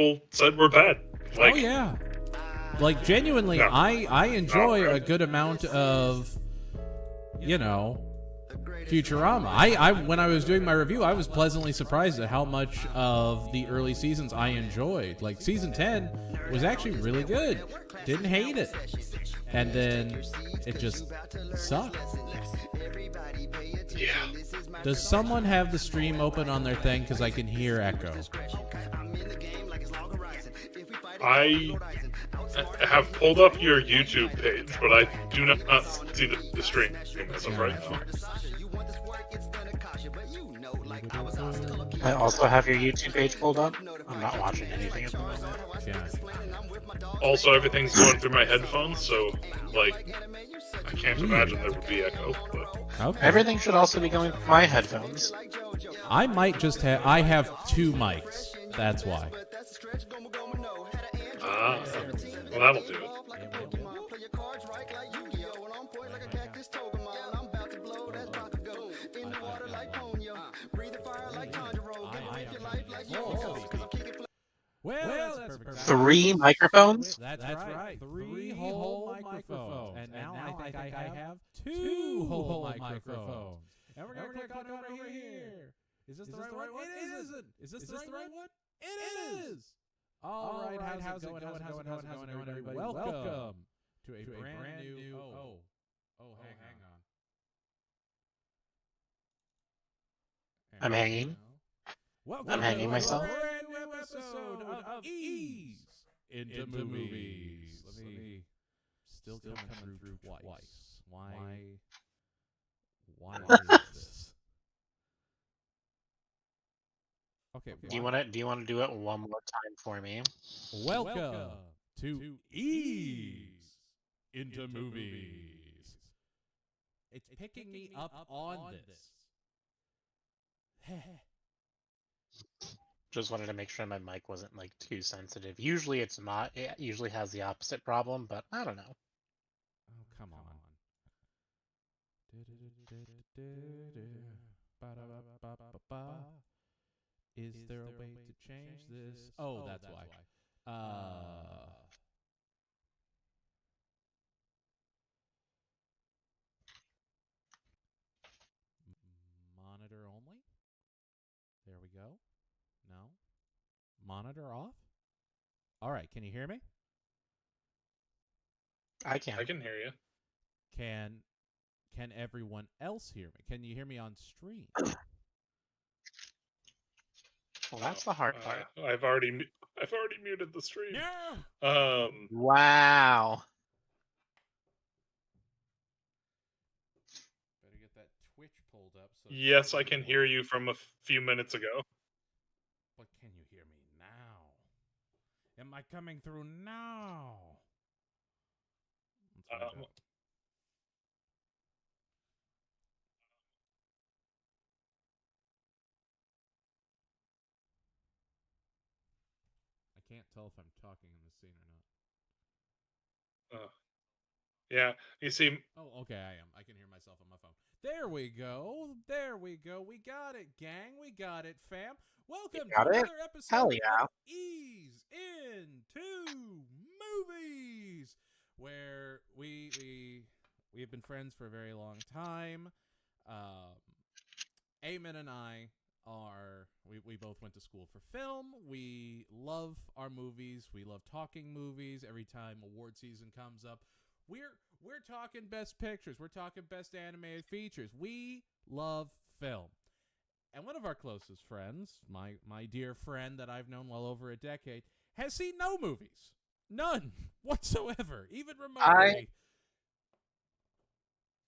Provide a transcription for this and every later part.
people said were bad. Like, oh yeah, like genuinely, No. I enjoy No, a good amount of, Futurama. I when I was doing my review, I was pleasantly surprised at how much of the early seasons I enjoyed. Like season 10 was actually really good. Didn't hate it. And then it just sucked. yeah. Does someone have the stream open on their thing? Because I can hear echo. I have pulled up your YouTube page, but I do not see the stream as of right now. I also have your YouTube page pulled up. I'm not watching anything at the moment. Yeah. Also, everything's going through my headphones, so, like, I can't imagine there would be echo, but... Okay. Everything should also be going through my headphones. I might just have. I have two mics. That's why. Ah, well, that'll do it. Well, that's perfect. 3 microphones? That's right. Three whole microphones. And now I think I have two whole microphones. And we're going to click on over here. Is this the right one? It isn't. Is this the right one? It is. All right. How's it going, everybody? Welcome to a brand new... Oh, hang on. I'm hanging. Welcome I'm hanging to myself. a brand new episode of Ease into Movies. Let me still coming through twice. Why is this? Okay. Do you want to do it one more time for me? Welcome to Ease into Movies. It's picking me up on this. Just wanted to make sure my mic wasn't like too sensitive. Usually it's not. It usually has the opposite problem, but I don't know. Oh, come on. Is there a way to change this? Oh, that's why. Monitor only? There we go. No? Monitor off? All right, can you hear me? I can. I can hear you. Can everyone else hear me? Can you hear me on stream? Well, that's the hard part. I've already muted the stream. No! Wow. Better get that Twitch pulled up. So Yes, I can hear you from a few minutes ago. But can you hear me now? Am I coming through now? Let's find out. I can't tell if I'm talking in the scene or not. Yeah, you see... Oh, okay, I am. I can hear myself on my phone. There we go. We got it, gang. We got it, fam. Welcome to another episode Hell yeah. of Ease into Movies, where we have been friends for a very long time. Eamon and I we both went to school for film. We love our movies. We love talking movies. Every time award season comes up, we're talking best pictures. We're talking best animated features. We love film. And one of our closest friends, my dear friend that I've known well over a decade, has seen no movies. None whatsoever, even remotely.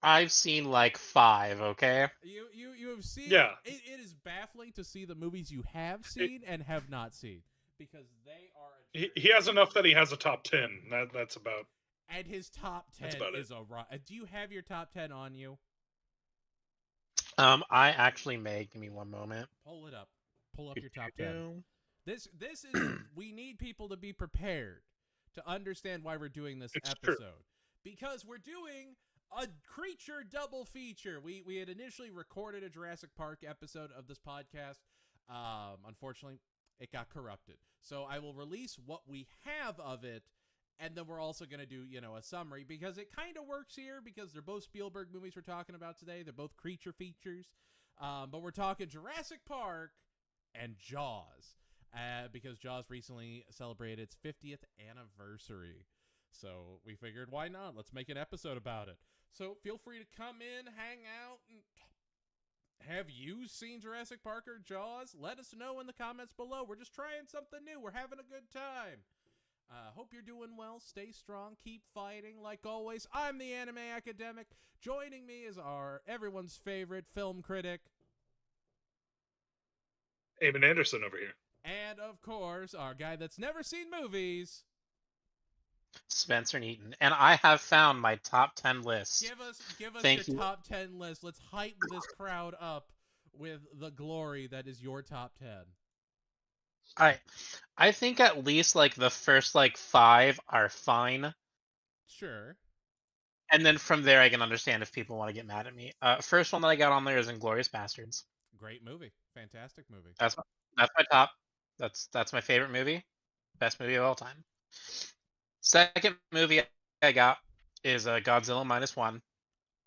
I've seen like 5, okay? You have seen... Yeah. It is baffling to see the movies you have seen and have not seen, because they are... He has enough that he has a top 10. That's about... And his top 10 is a... Do you have your top 10 on you? I actually may. Give me one moment. Pull it up. Pull up your top 10. This is... We need people to be prepared to understand why we're doing this episode. True. Because we're doing a creature double feature. We had initially recorded a Jurassic Park episode of this podcast. Unfortunately, It got corrupted. So I will release what we have of it, and then we're also going to do, a summary, because it kind of works here, because they're both Spielberg movies we're talking about today. They're both creature features. But we're talking Jurassic Park and Jaws, because Jaws recently celebrated its 50th anniversary. So we figured, why not? Let's make an episode about it. So feel free to come in, hang out, and have you seen Jurassic Park or Jaws? Let us know in the comments below. We're just trying something new. We're having a good time. Hope you're doing well. Stay strong. Keep fighting. Like always, I'm the Anime Academic. Joining me is everyone's favorite film critic, Eamon Anderson over here. and of course, our guy that's never seen movies, Spencer Neaton. And I have found my top 10 list. Give us Thank your you. top 10 list. Let's heighten this crowd up with the glory that is your top 10. I think at least like the first like 5 are fine. Sure. And then from there I can understand if people want to get mad at me. First one that I got on there is Inglourious Bastards. Great movie. Fantastic movie. That's my top. That's my favorite movie. Best movie of all time. Second movie I got is Godzilla -1.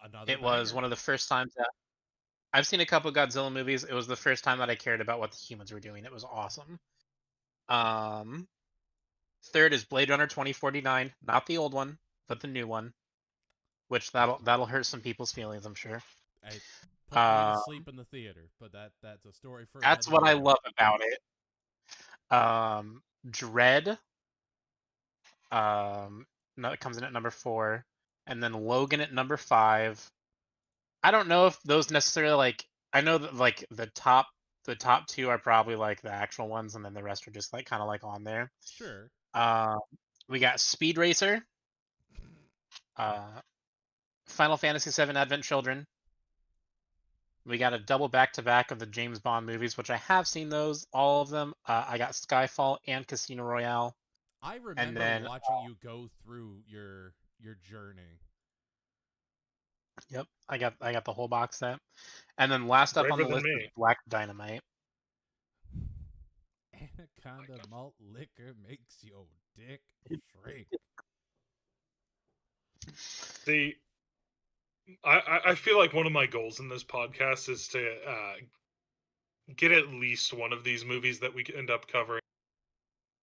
Another It was banger. one of the first times that I've seen a couple Godzilla movies. It was the first time that I cared about what the humans were doing. It was awesome. Third is Blade Runner 2049, not the old one, but the new one, which that'll hurt some people's feelings, I'm sure. I put me to sleep in the theater, but that's a story for That's another what I day. love about it. Dread, no, it comes in at number 4, and then Logan at number 5. I don't know if those necessarily like. I know that like the top 2 are probably like the actual ones, and then the rest are just like kind of like on there. Sure. We got Speed Racer, Final Fantasy VII Advent Children. We got a double back-to-back of the James Bond movies, which I have seen those, all of them. I got Skyfall and Casino Royale. I remember then, watching you go through your journey. Yep, I got the whole box set. And then last up on the Braver than list is me. Black Dynamite. Anaconda malt liquor makes your dick shrink. See, I feel like one of my goals in this podcast is to get at least one of these movies that we end up covering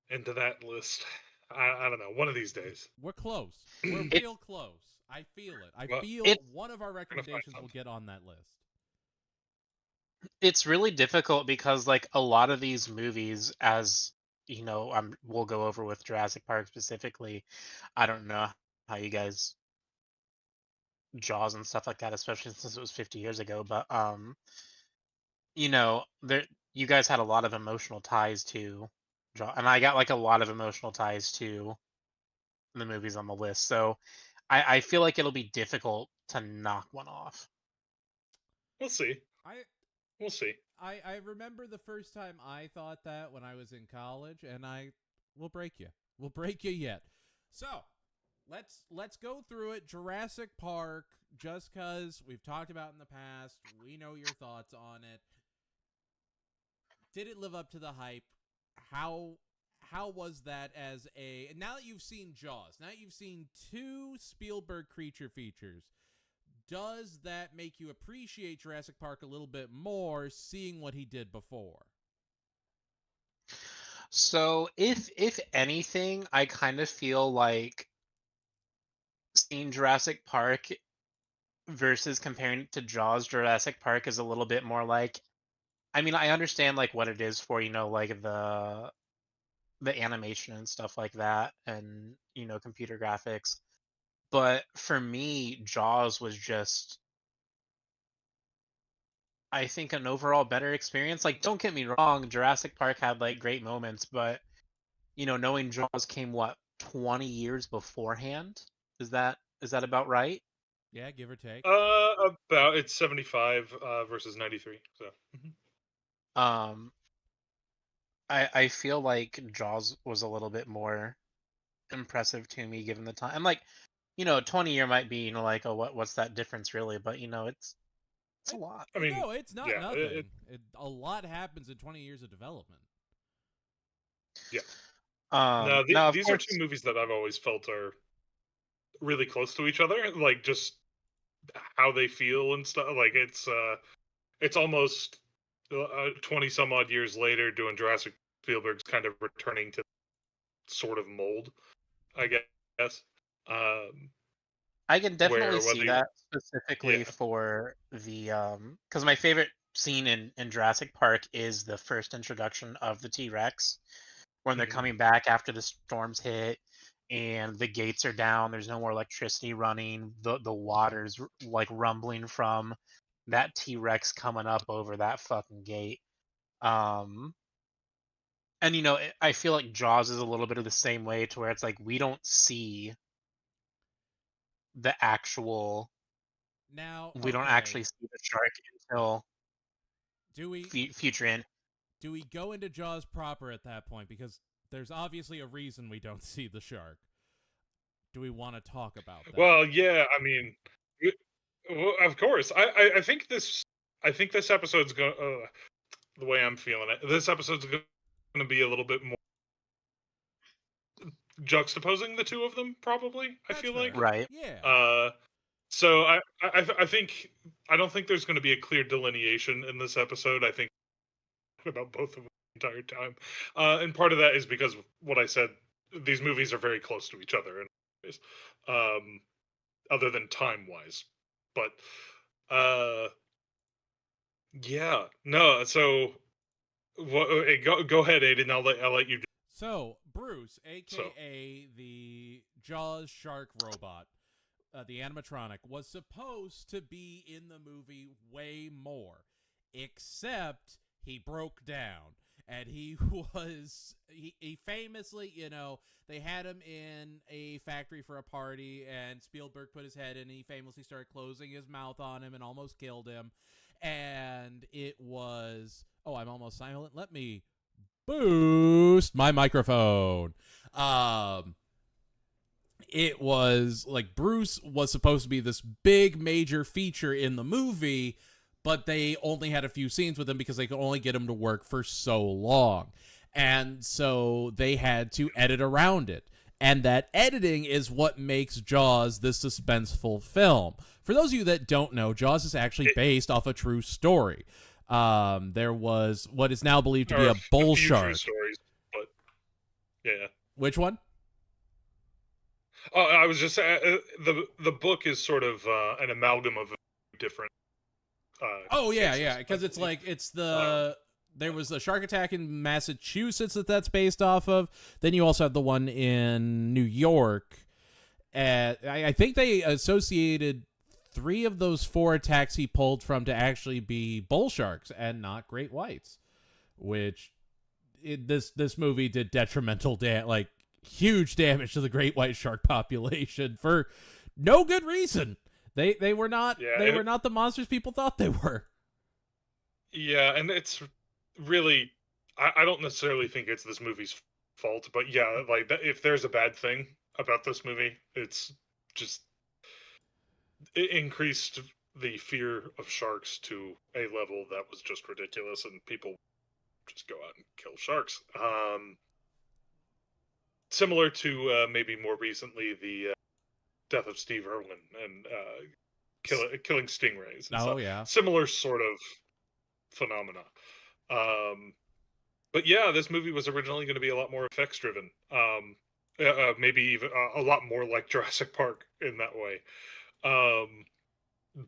into that list. I don't know, one of these days. We're close. We're real close. I feel it. I feel one of our recommendations will get on that list. It's really difficult because like a lot of these movies, as you know, we'll go over with Jurassic Park specifically. I don't know how you guys Jaws and stuff like that, especially since it was 50 years ago, but you know, you guys had a lot of emotional ties to Jaws, and I got like a lot of emotional ties to the movies on the list. So I feel like it'll be difficult to knock one off. We'll see. We'll see. I remember the first time I thought that when I was in college, and we'll break you. We'll break you yet. So let's go through it. Jurassic Park, just because we've talked about it in the past, we know your thoughts on it. Did it live up to the hype? How was that as a... Now that you've seen Jaws, now that you've seen 2 Spielberg creature features, does that make you appreciate Jurassic Park a little bit more, seeing what he did before? So if anything, I kind of feel like seeing Jurassic Park versus comparing it to Jaws, Jurassic Park is a little bit more like, I mean, I understand like what it is for, you know, like the animation and stuff like that, and you know, computer graphics. But for me, Jaws was just, I think, an overall better experience. Like, don't get me wrong, Jurassic Park had like great moments, but you know, knowing Jaws came 20 years beforehand. Is that about right? Yeah, give or take. About it's 75 versus 93. So. I feel like Jaws was a little bit more impressive to me given the time. And like, you know, 20-year might be, you know, like, oh, what's that difference really? But you know, it's a lot. I mean, no, it's not yeah, nothing. A lot happens in 20 years of development. Yeah. No, Now of these are two course, movies that I've always felt are really close to each other, like just how they feel and stuff. Like it's almost 20 some odd years later doing Jurassic. Spielberg's kind of returning to sort of mold, I guess. Um, I can definitely where see whether that specifically yeah, for the because my favorite scene in Jurassic Park is the first introduction of the T-Rex when they're mhm. coming back after the storms hit and the gates are down, there's no more electricity running, the water's like rumbling from that T-Rex coming up over that fucking gate. Um and I feel like Jaws is a little bit of the same way to where it's like we don't see the actual Now, we don't actually okay, see the shark until do we future in. do we go into Jaws proper at that point? Because there's obviously a reason we don't see the shark. Do we want to talk about that? Well, yeah, I mean, well, of course. I think this episode's going. The way I'm feeling it, this episode's going to be a little bit more juxtaposing the two of them. Probably, I That's feel fair. like. Right. Yeah. Uh, so I think I don't think there's going to be a clear delineation in this episode. I think about both of them the entire time, and part of that is because of what I said. These movies are very close to each other in ways, um, other than time wise, but yeah, no. So go ahead, Aiden. I'll let you do So, Bruce, so. aka the Jaws shark robot, the animatronic, was supposed to be in the movie way more, except he broke down. And he he famously, they had him in a factory for a party, and Spielberg put his head in, and he famously started closing his mouth on him and almost killed him. And it was, oh, I'm almost silent. Let me boost my microphone. Um, it was like Bruce was supposed to be this big major feature in the movie, but they only had a few scenes with him because they could only get him to work for so long. And so they had to edit around it. And that editing is what makes Jaws this suspenseful film. For those of you that don't know, Jaws is actually It, based off a true story. There was what is now believed to be or a a bull few true shark. stories, but yeah. Which one? I was just the book is sort of an amalgam of different Oh yeah, yeah, cases, I because it's believe. like it's Um, the there was a shark attack in Massachusetts that's based off of. Then you also have the one in New York. I think they associated 3 of those 4 attacks he pulled from to actually be bull sharks and not great whites, which this movie did detrimental like huge damage to the great white shark population for no good reason. They were not yeah, they were not the monsters people thought they were. yeah, and it's really I don't necessarily think it's this movie's fault, but yeah, like if there's a bad thing about this movie, it's just it increased the fear of sharks to a level that was just ridiculous, and people just go out and kill sharks. Similar to maybe more recently the death of Steve Irwin and killing stingrays and Oh stuff. yeah. Similar sort of phenomena. Um, but yeah, this movie was originally going to be a lot more effects driven. Maybe even a lot more like Jurassic Park in that way. Um,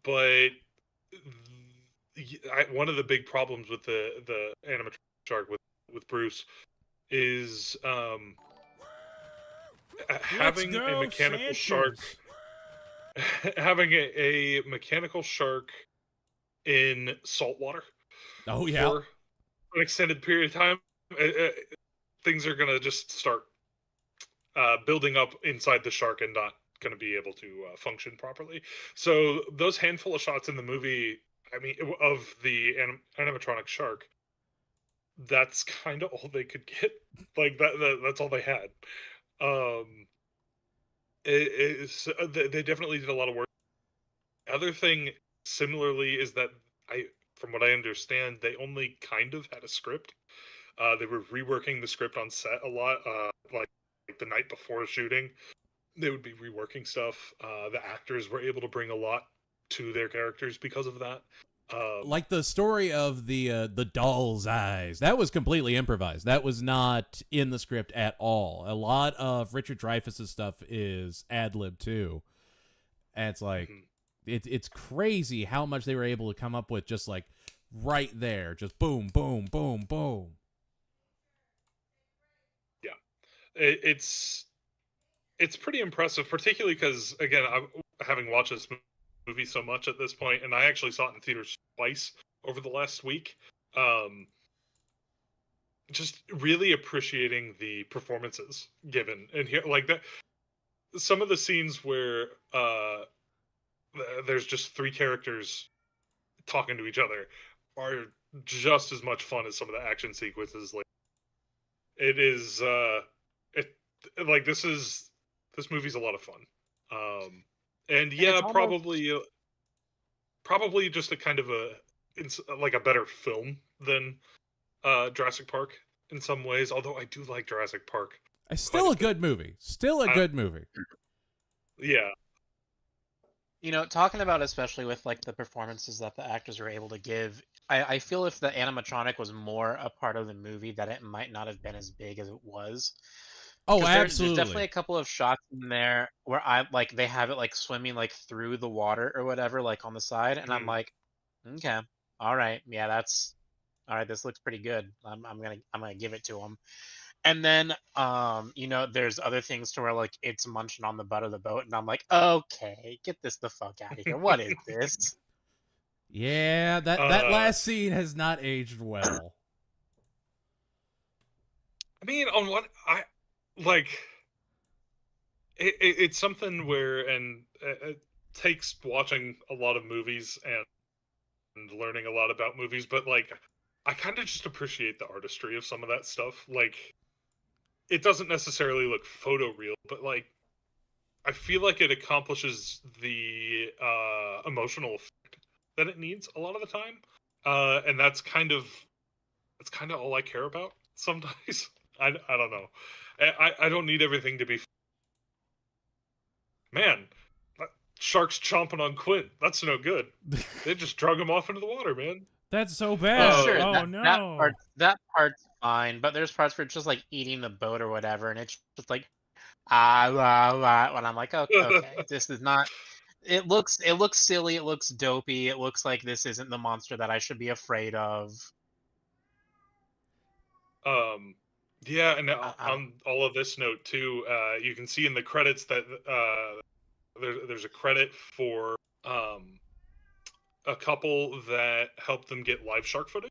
but one of the big problems with the animatronic shark with Bruce is Let's having a go, mechanical shark Sanchez. having a mechanical shark in salt water Oh yeah. for an extended period of time, things are gonna just start building up inside the shark and not gonna be able to function properly. So those handful of shots in the movie, I mean, of the animatronic shark, that's kind of all they could get. Like that's all they had. Um, they definitely did a lot of work. Other thing, similarly, is that from what I understand, they only kind of had a script. They were reworking the script on set a lot, like the night before shooting. They would be reworking stuff. The actors were able to bring a lot to their characters because of that. Like the story of the doll's eyes, that was completely improvised. That was not in the script at all. A lot of Richard Dreyfuss's stuff is ad lib too, and it's like it's crazy how much they were able to come up with just like right there, just boom, boom, boom, boom. Yeah, it's pretty impressive, particularly because again, having watched this movie so much at this point, and I actually saw it in theaters twice over the last week. Just really appreciating the performances given, and here, like that, some of the scenes where there's just three characters talking to each other are just as much fun as some of the action sequences. Like it is, it like this movie's a lot of fun. And yeah, almost, probably just a kind of it's like a better film than Jurassic Park in some ways. Although I do like Jurassic Park. It's still a good movie. Still a good movie. Yeah. talking about especially with like the performances that the actors are able to give, I feel if the animatronic was more a part of the movie, that it might not have been as big as it was. Oh, There's absolutely. definitely a couple of shots in there where I like they have it like swimming like through the water or whatever, like on the side, and I'm like, okay, all right, yeah, that's all right. This looks pretty good. I'm gonna give it to them. And then there's other things to where like it's munching on the butt of the boat, and I'm like, okay, get this the fuck out of here. What is this? Yeah, that last scene has not aged well. I mean, on what I like, it's something where, and it takes watching a lot of movies and learning a lot about movies, but like, I kind of just appreciate the artistry of some of that stuff. Like, it doesn't necessarily look photoreal, but like, I feel like it accomplishes the emotional effect that it needs a lot of the time, and that's kind of all I care about sometimes. I don't know. I don't need everything to be. Man, shark's chomping on Quint. That's no good. They just drug him off into the water, man. That's so bad. Sure, Oh no. that part's fine, but there's parts where it's just like eating the boat or whatever, and it's just like when I'm like, okay, this is not. It looks silly. It looks dopey. It looks like this isn't the monster that I should be afraid of. Yeah, and on all of this note too, you can see in the credits that there's a credit for a couple that helped them get live shark footage.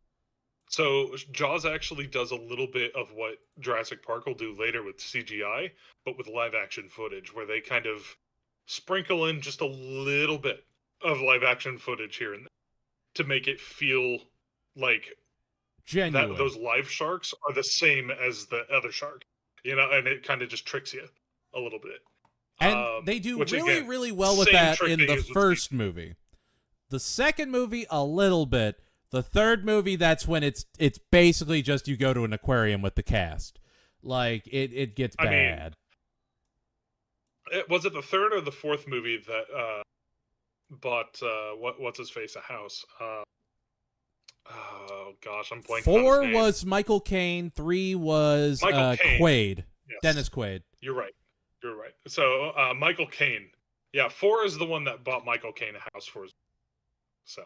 So Jaws actually does a little bit of what Jurassic Park will do later with CGI, but with live action footage, where they kind of sprinkle in just a little bit of live action footage here and there to make it feel like genuine. That those live sharks are the same as the other shark, and it kind of just tricks you a little bit. And they do really, again, really well with that in the first movie. The second movie, a little bit. The third movie, that's when it's basically just you go to an aquarium with the cast. Like, it gets bad. Was it the third or the fourth movie that bought what's his face a house? Oh gosh, I'm blanking. 4 was Michael Caine. 3 was Quaid. Yes. Dennis Quaid. You're right. So Michael Caine. Yeah, 4 is the one that bought Michael Caine a house for his. So.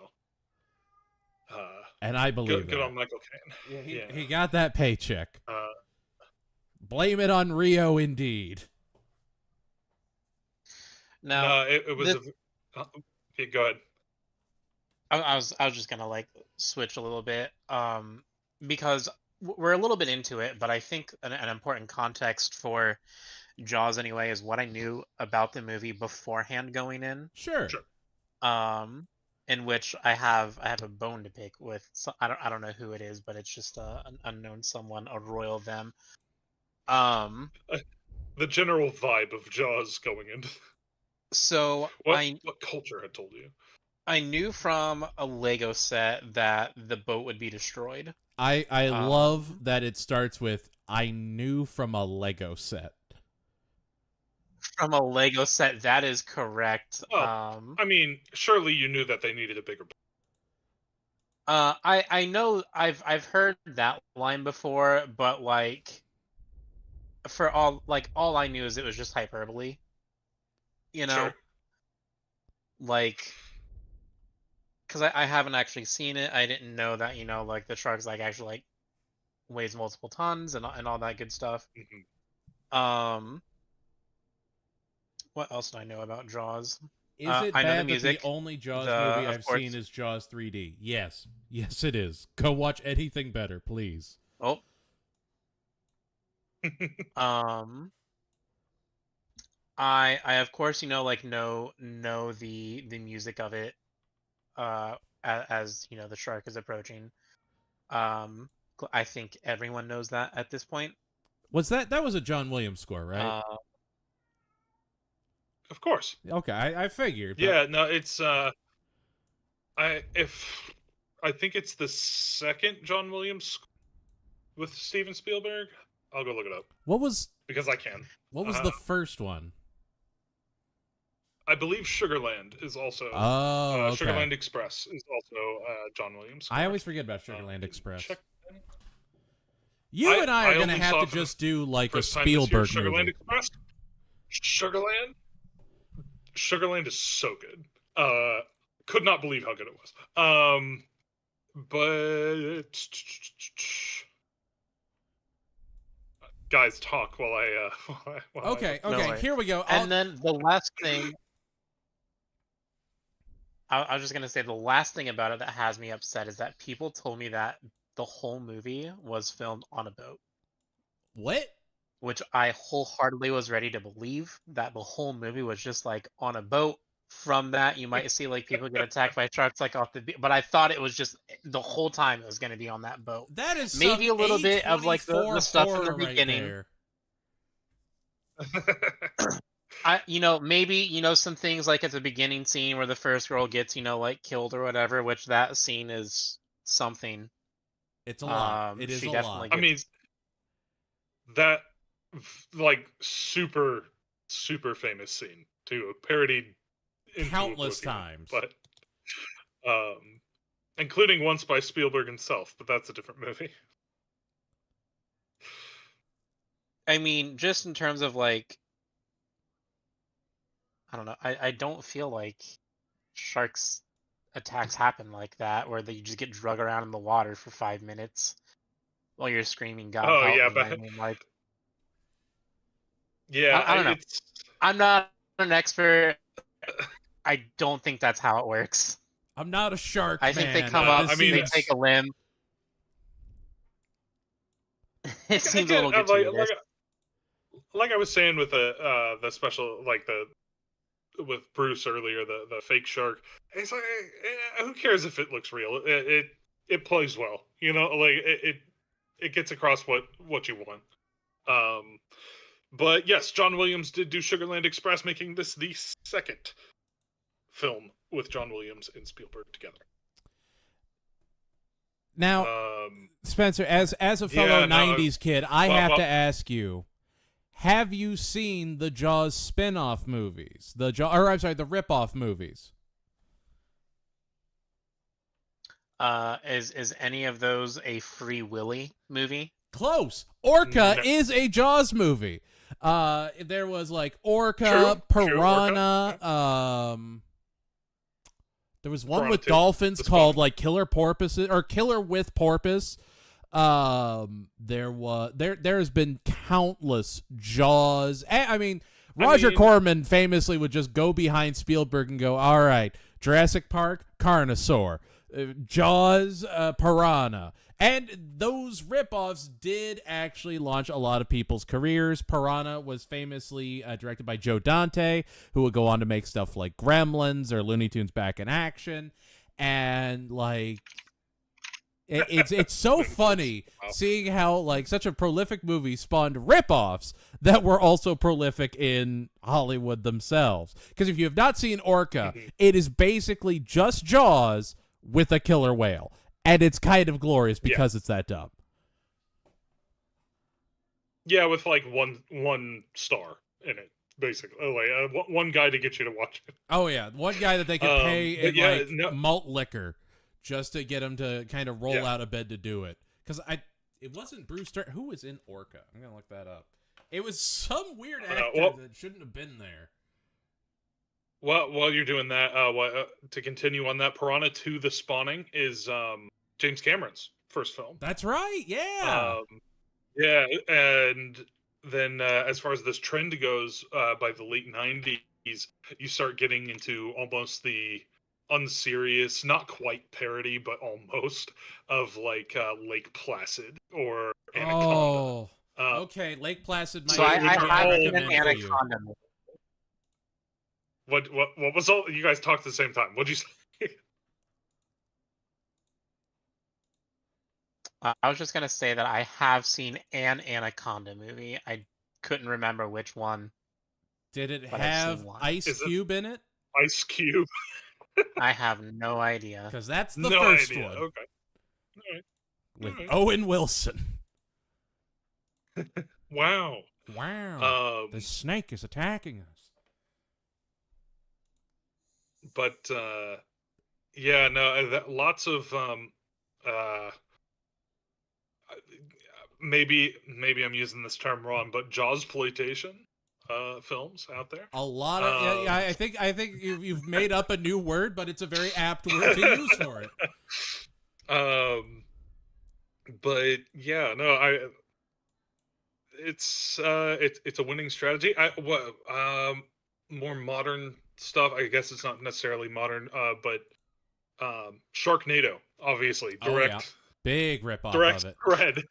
And I believe good on Michael Caine. Yeah, he got that paycheck. Blame it on Rio, indeed. No, it was. Go ahead. I was just gonna like switch a little bit, because we're a little bit into it, but I think an important context for Jaws anyway is what I knew about the movie beforehand going in. Sure. In which I have a bone to pick with. I don't know who it is, but it's just an unknown someone, a royal them. The general vibe of Jaws going in. So what culture had told you? I knew from a Lego set that the boat would be destroyed. I love that it starts with "I knew from a Lego set." From a Lego set, that is correct. Well, I mean, surely you knew that they needed a bigger. I know I've heard that line before, but like for all I knew is it was just hyperbole. You know, Sure. like because I haven't actually seen it. I didn't know that like the shark's like actually like weighs multiple tons and all that good stuff. Mhm. What else do I know about Jaws? Is it I know the bad that music. the only Jaws of movie I've course. seen is Jaws 3D? Yes. Yes, it is. Go watch anything better, please. Oh, I of course like know the music of it as the shark is approaching. I think everyone knows that at this point. Was that was a John Williams score, right? Of course. Okay, I figured. But... Yeah, no, it's I think it's the second John Williams with Steven Spielberg. I'll go look it up. What was because I can. What was the first one? I believe Sugarland is also okay. Sugarland Express is also John Williams score. I always forget about Sugarland Express. Check. You and I are going to only have saw to it for the just do like a first time this year, Spielberg Sugarland movie. Express. Sugarland is so good. Could not believe how good it was. But guys, talk while I. Okay, No, here we go. And then the last thing, I was just gonna say the last thing about it that has me upset is that people told me that the whole movie was filmed on a boat. What? Which I wholeheartedly was ready to believe that the whole movie was just like on a boat. From that, you might see like people get attacked by sharks like off the beach, but I thought it was just the whole time it was going to be on that boat. That is maybe a little bit of like the stuff from the beginning. Maybe some things like at the beginning scene where the first girl gets like killed or whatever, which that scene is something. It's a lot. It is a lot. I mean, that like super famous scene too, parodied countless times, but including once by Spielberg himself, but that's a different movie. I mean, just in terms of like, I don't know, I don't feel like sharks attacks happen like that, where you just get drug around in the water for 5 minutes while you're screaming God help me. But I mean, like, yeah, I don't know. I'm not an expert. I don't think that's how it works. I'm not a shark. I think they come up. They take a limb. It seems a little gratuitous. Like I was saying with the special, like with Bruce earlier, the fake shark. It's like, who cares if it looks real? It plays well, like it gets across what you want. But yes, John Williams did do Sugarland Express, making this the second film with John Williams and Spielberg together. Now, Spencer, as a fellow 90s kid, I have to ask you, have you seen the Jaws spin-off movies? The rip-off movies? Is any of those a Free Willy movie? Close. Orca is a Jaws movie. There was like Orca, Piranha. There was one with dolphins called like Killer Porpoises or Killer with Porpoise. There's been countless Jaws. I mean, Roger Corman famously would just go behind Spielberg and go, "All right, Jurassic Park, Carnosaur, Jaws, Piranha." And those ripoffs did actually launch a lot of people's careers. Piranha was famously directed by Joe Dante, who would go on to make stuff like Gremlins or Looney Tunes Back in Action. And like, it's so funny seeing how like such a prolific movie spawned ripoffs that were also prolific in Hollywood themselves. Because if you have not seen Orca, it is basically just Jaws with a killer whale. and it's kind of glorious because it's that dumb. Yeah, with like one star in it, basically, like one guy to get you to watch it. Oh yeah, one guy that they could pay but in malt liquor just to get him to kind of roll out of bed to do it. Because it wasn't Bruce Stern. Who was in Orca? I'm gonna look that up. It was some weird actor that shouldn't have been there. Well, while you're doing that, to continue on that, Piranha 2: The Spawning is James Cameron's first film. That's right. Yeah. Yeah, and then as far as this trend goes, by the late '90s, you start getting into almost the unserious, not quite parody, but almost of like Lake Placid or Anaconda. Oh. Okay, Lake Placid might So be I what I have seen an recommend for you. Anaconda movie. What was all you guys talked at the same time? What'd you say? I was just gonna say that I have seen an Anaconda movie. I couldn't remember which one. Did it But I've have seen one. Ice Cube in it? Ice Cube? I have no idea. Because that's the No first idea. one. Okay. All right. With All right. Owen Wilson. Wow. Wow. The snake is attacking us. But yeah, no, lots of maybe I'm using this term wrong, but Jawsploitation films out there. A lot of yeah, I think you've made up a new word, but it's a very apt word to use for it. But yeah, no, it's a winning strategy. More modern stuff. I guess it's not necessarily modern, but Sharknado, obviously, big rip off direct of it. thread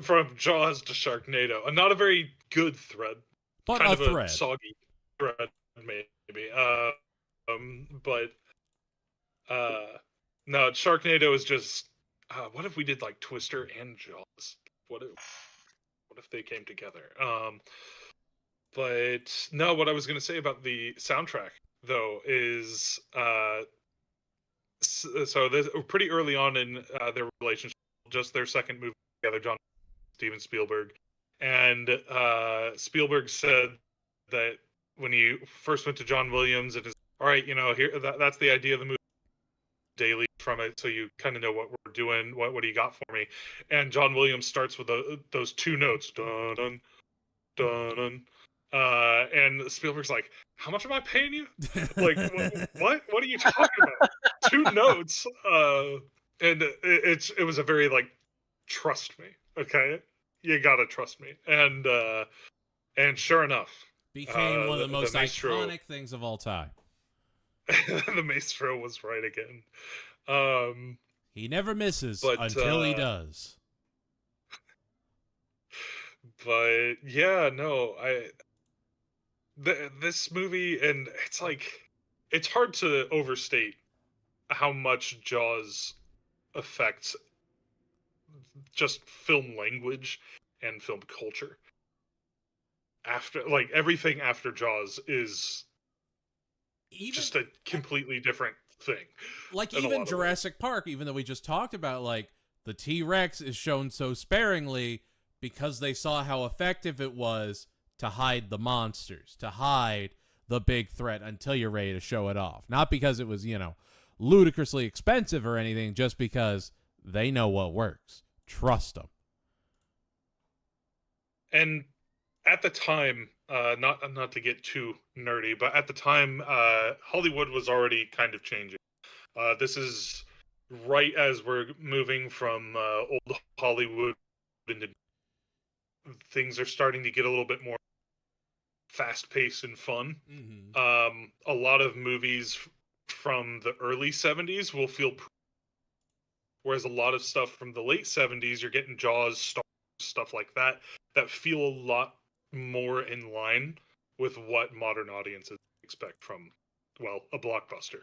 from Jaws to Sharknado, and not a very good thread, but kind a of thread. a soggy thread, maybe. But no, Sharknado is just. What if we did like Twister and Jaws? What if they came together? But no, what I was going to say about the soundtrack though is so this pretty early on in their relationship, just their second movie together, Steven Spielberg, and Spielberg said that when he first went to John Williams, it is all right, here that's the idea of the movie. Daily from it, so you kind of know what we're doing. What do you got for me? And John Williams starts with those two notes, dun dun dun dun. And Spielberg's like, "How much am I paying you? Like, what? What are you talking about? Two notes." And it was a very like, trust me, okay? You gotta trust me. And sure enough, became one of the most Maestro, iconic things of all time. The Maestro was right again. He never misses until he does. But yeah, no, this movie, and it's like, it's hard to overstate how much Jaws affects just film language and film culture. After, like, everything after Jaws is just a completely different thing. Like even Jurassic Park, even though we just talked about, like, the T-Rex is shown so sparingly because they saw how effective it was to hide the monsters, to hide the big threat until you're ready to show it off. Not because it was, ludicrously expensive or anything, just because they know what works. Trust them. And at the time, not to get too nerdy, but at the time, Hollywood was already kind of changing. This is right as we're moving from old Hollywood into things are starting to get a little bit more fast-paced and fun. Mm-hmm. A lot of movies from the early 70s will feel, whereas a lot of stuff from the late 70s, you're getting Jaws, Star Wars, stuff like that feel a lot more in line with what modern audiences expect from, well, a blockbuster.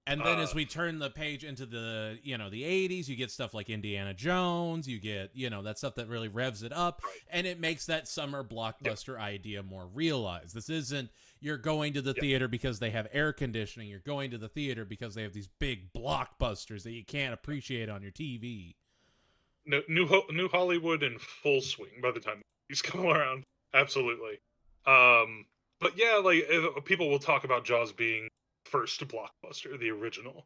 And then as we turn the page into the, the 80s, you get stuff like Indiana Jones, you get, that stuff that really revs it up, Right. and it makes that summer blockbuster idea more realized. This isn't you're going to the theater because they have air conditioning, you're going to the theater because they have these big blockbusters that you can't appreciate on your TV. No, new Hollywood in full swing by the time these come around. Absolutely. But yeah, like people will talk about Jaws being first blockbuster, the original.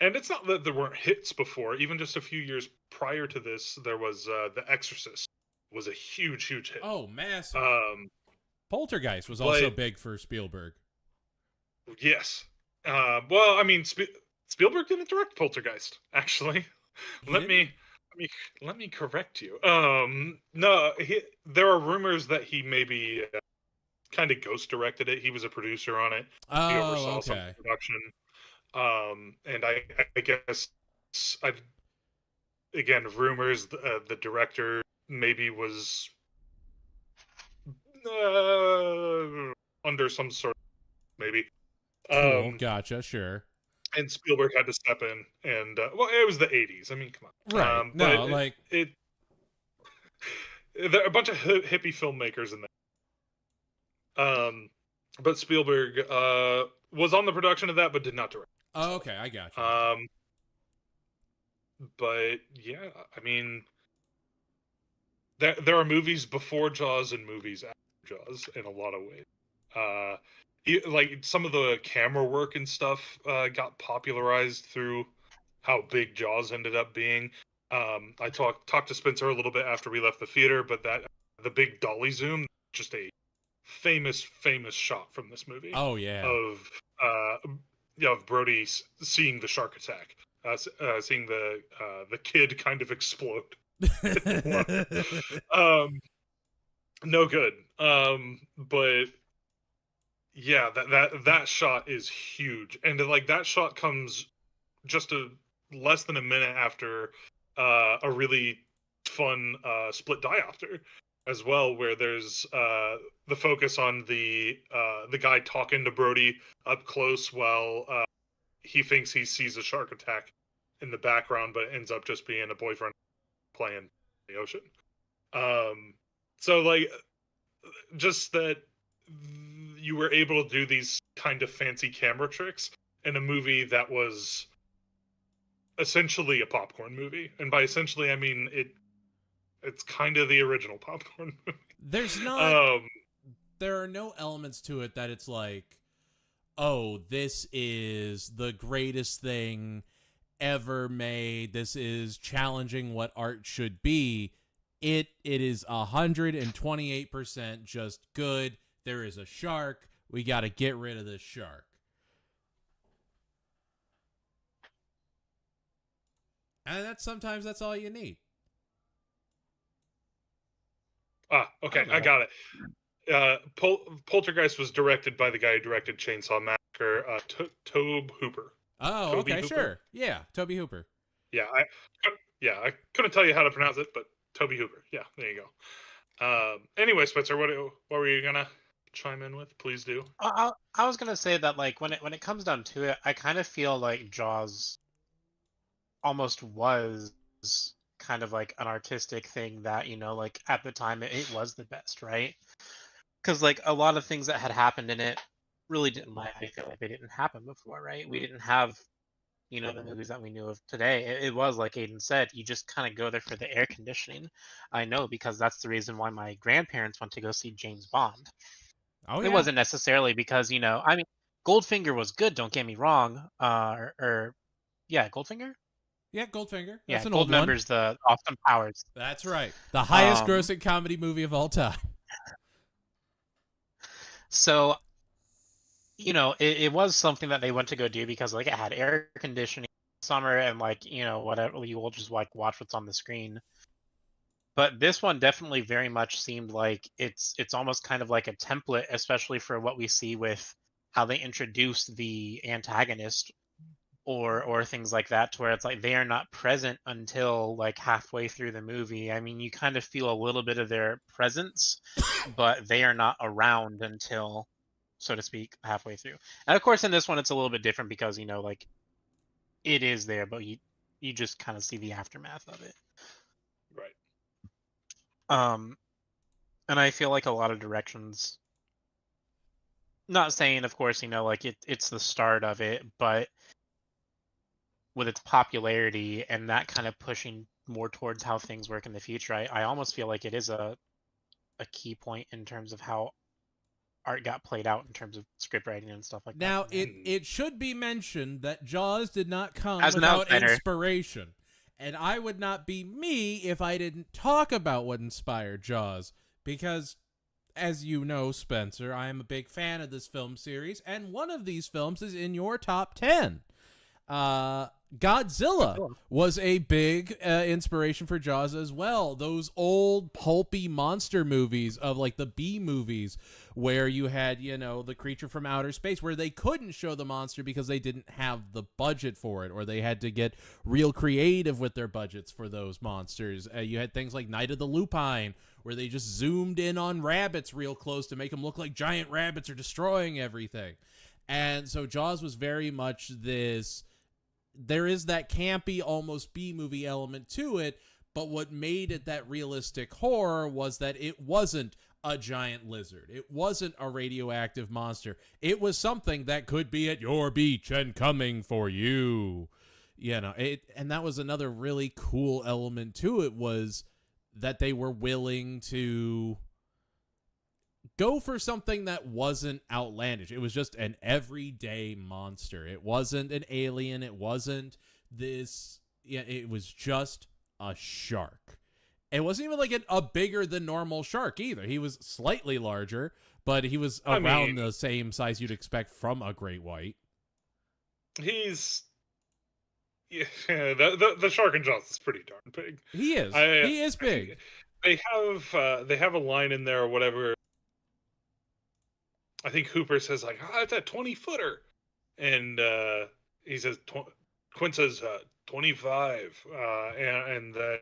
And it's not that there weren't hits before. Even just a few years prior to this, there was The Exorcist was a huge hit. Oh, massive. Um, Poltergeist was also big for Spielberg. Yes. Well, I mean, Spielberg didn't direct Poltergeist, actually. Let me correct you. No, there are rumors that he maybe kind of ghost directed it. He was a producer on it. He oversaw some production. And I guess again, rumors the director maybe was under some sort of maybe. Cool, gotcha, sure. And Spielberg had to step in, and well, it was the '80s. I mean, come on, right? No, there are a bunch of hippie filmmakers in there. But Spielberg was on the production of that, but did not direct. Oh, okay, I got you. But yeah, I mean, there are movies before Jaws and movies after Jaws in a lot of ways. Like some of the camera work and stuff got popularized through how big Jaws ended up being. I talked to Spencer a little bit after we left the theater, but the big dolly zoom, just a famous shot from this movie. Oh yeah, of Brody seeing the shark attack, seeing the kid kind of explode. No good. But yeah, that shot is huge, and like that shot comes just less than a minute after a really fun split diopter as well, where there's the focus on the guy talking to Brody up close while he thinks he sees a shark attack in the background, but it ends up just being a boyfriend playing in the ocean. So like just that you were able to do these kind of fancy camera tricks in a movie that was essentially a popcorn movie, and by essentially I mean it's kind of the original popcorn movie. There's not there are no elements to it that it's like, oh, this is the greatest thing ever made, this is challenging what art should be. It is 128% just good. There is a shark. We got to get rid of this shark. And sometimes that's all you need. Okay, I got it. Poltergeist was directed by the guy who directed Chainsaw Massacre, Tobe Hooper. Oh, Toby okay, Hooper? sure. Yeah, Toby Hooper. Yeah, I couldn't tell you how to pronounce it, but Toby Hooper. Yeah, there you go. Anyway, Spencer, what were you gonna chime in with? Please do. I was gonna say that like when it comes down to it, I kind of feel like Jaws almost was kind of like an artistic thing that, like at the time it was the best, right? Because like a lot of things that had happened in it really didn't, I feel like they didn't happen before, right? We didn't have the movies that we knew of today. It was like Aiden said, you just kind of go there for the air conditioning. I know, because that's the reason why my grandparents went to go see James Bond. Oh, yeah. It wasn't necessarily because I mean, Goldfinger was good, don't get me wrong. Yeah, Goldfinger. Yeah, Goldfinger. Yeah, That's an old one. Goldmember's the Austin Powers. That's right. The highest grossing comedy movie of all time. So, it was something that they went to go do because like it had air conditioning in summer and like, whatever, you will just like watch what's on the screen. But this one definitely very much seemed like it's almost kind of like a template, especially for what we see with how they introduce the antagonist or things like that, to where it's like they are not present until like halfway through the movie. I mean, you kind of feel a little bit of their presence, but they are not around until, so to speak, halfway through. And of course, in this one, it's a little bit different because, like it is there, but you just kind of see the aftermath of it. Right. And I feel like a lot of directions, not saying, of course, like it's the start of it, but with its popularity and that kind of pushing more towards how things work in the future, I almost feel like it is a key point in terms of how art got played out in terms of script writing and stuff like Now, that. it should be mentioned that Jaws did not come As an without outsider. inspiration. And I would not be me if I didn't talk about what inspired Jaws. Because, as you know, Spencer, I am a big fan of this film series, and one of these films is in your top 10. Godzilla was a big inspiration for Jaws as well. Those old pulpy monster movies of like the B movies where you had, the creature from outer space, where they couldn't show the monster because they didn't have the budget for it, or they had to get real creative with their budgets for those monsters. You had things like Night of the Lupine, where they just zoomed in on rabbits real close to make them look like giant rabbits are destroying everything. And so Jaws was very much this... There is that campy, almost B-movie element to it, but what made it that realistic horror was that it wasn't a giant lizard. It wasn't a radioactive monster. It was something that could be at your beach and coming for you. And that was another really cool element to it, was that they were willing to go for something that wasn't outlandish. It was just an everyday monster. It wasn't an alien. It wasn't this. It was just a shark. It wasn't even like a bigger than normal shark either. He was slightly larger, but he was around the same size you'd expect from a great white. He's... Yeah, the shark in Jaws is pretty darn big. He is. He is big. They have a line in there or whatever. I think Hooper says like, it's a 20-footer, and he says Quint says 25, and that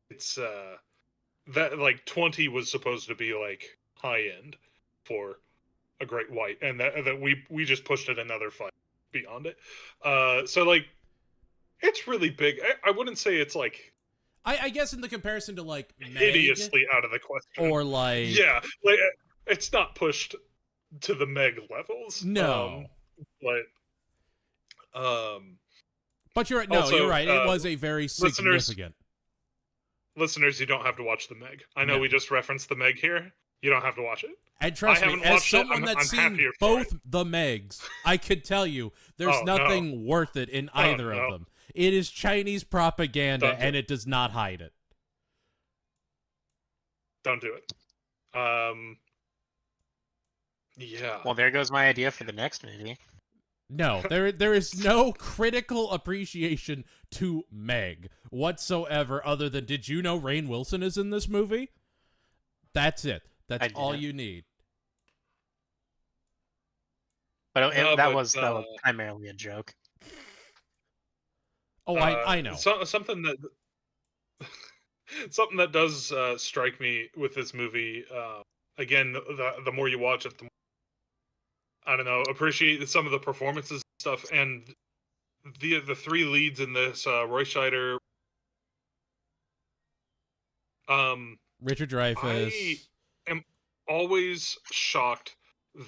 it's that like 20 was supposed to be like high end for a great white, and that we just pushed it another 5 beyond it. So like, it's really big. I wouldn't say it's like, I guess in the comparison to like hideously out of the question, or like, yeah, like it's not pushed to the Meg levels. No, but you're also, you're right. It was a very significant. Listeners, you don't have to watch the Meg. I know we just referenced the Meg here. You don't have to watch it. And trust me, as someone that's seen both the Megs, I could tell you there's nothing worth it in either of them. It is Chinese propaganda, and it does not hide it. Don't do it. Yeah. Well, there goes my idea for the next movie. No, there is no critical appreciation to Meg whatsoever, other than, did you know Rainn Wilson is in this movie? That's it. That's all you need. But that was primarily a joke. Oh, I know. Something that does strike me with this movie. Again, the more you watch it, the more, I don't know, appreciate some of the performances and stuff. And the 3 leads in this, Roy Scheider, Richard Dreyfuss. I am always shocked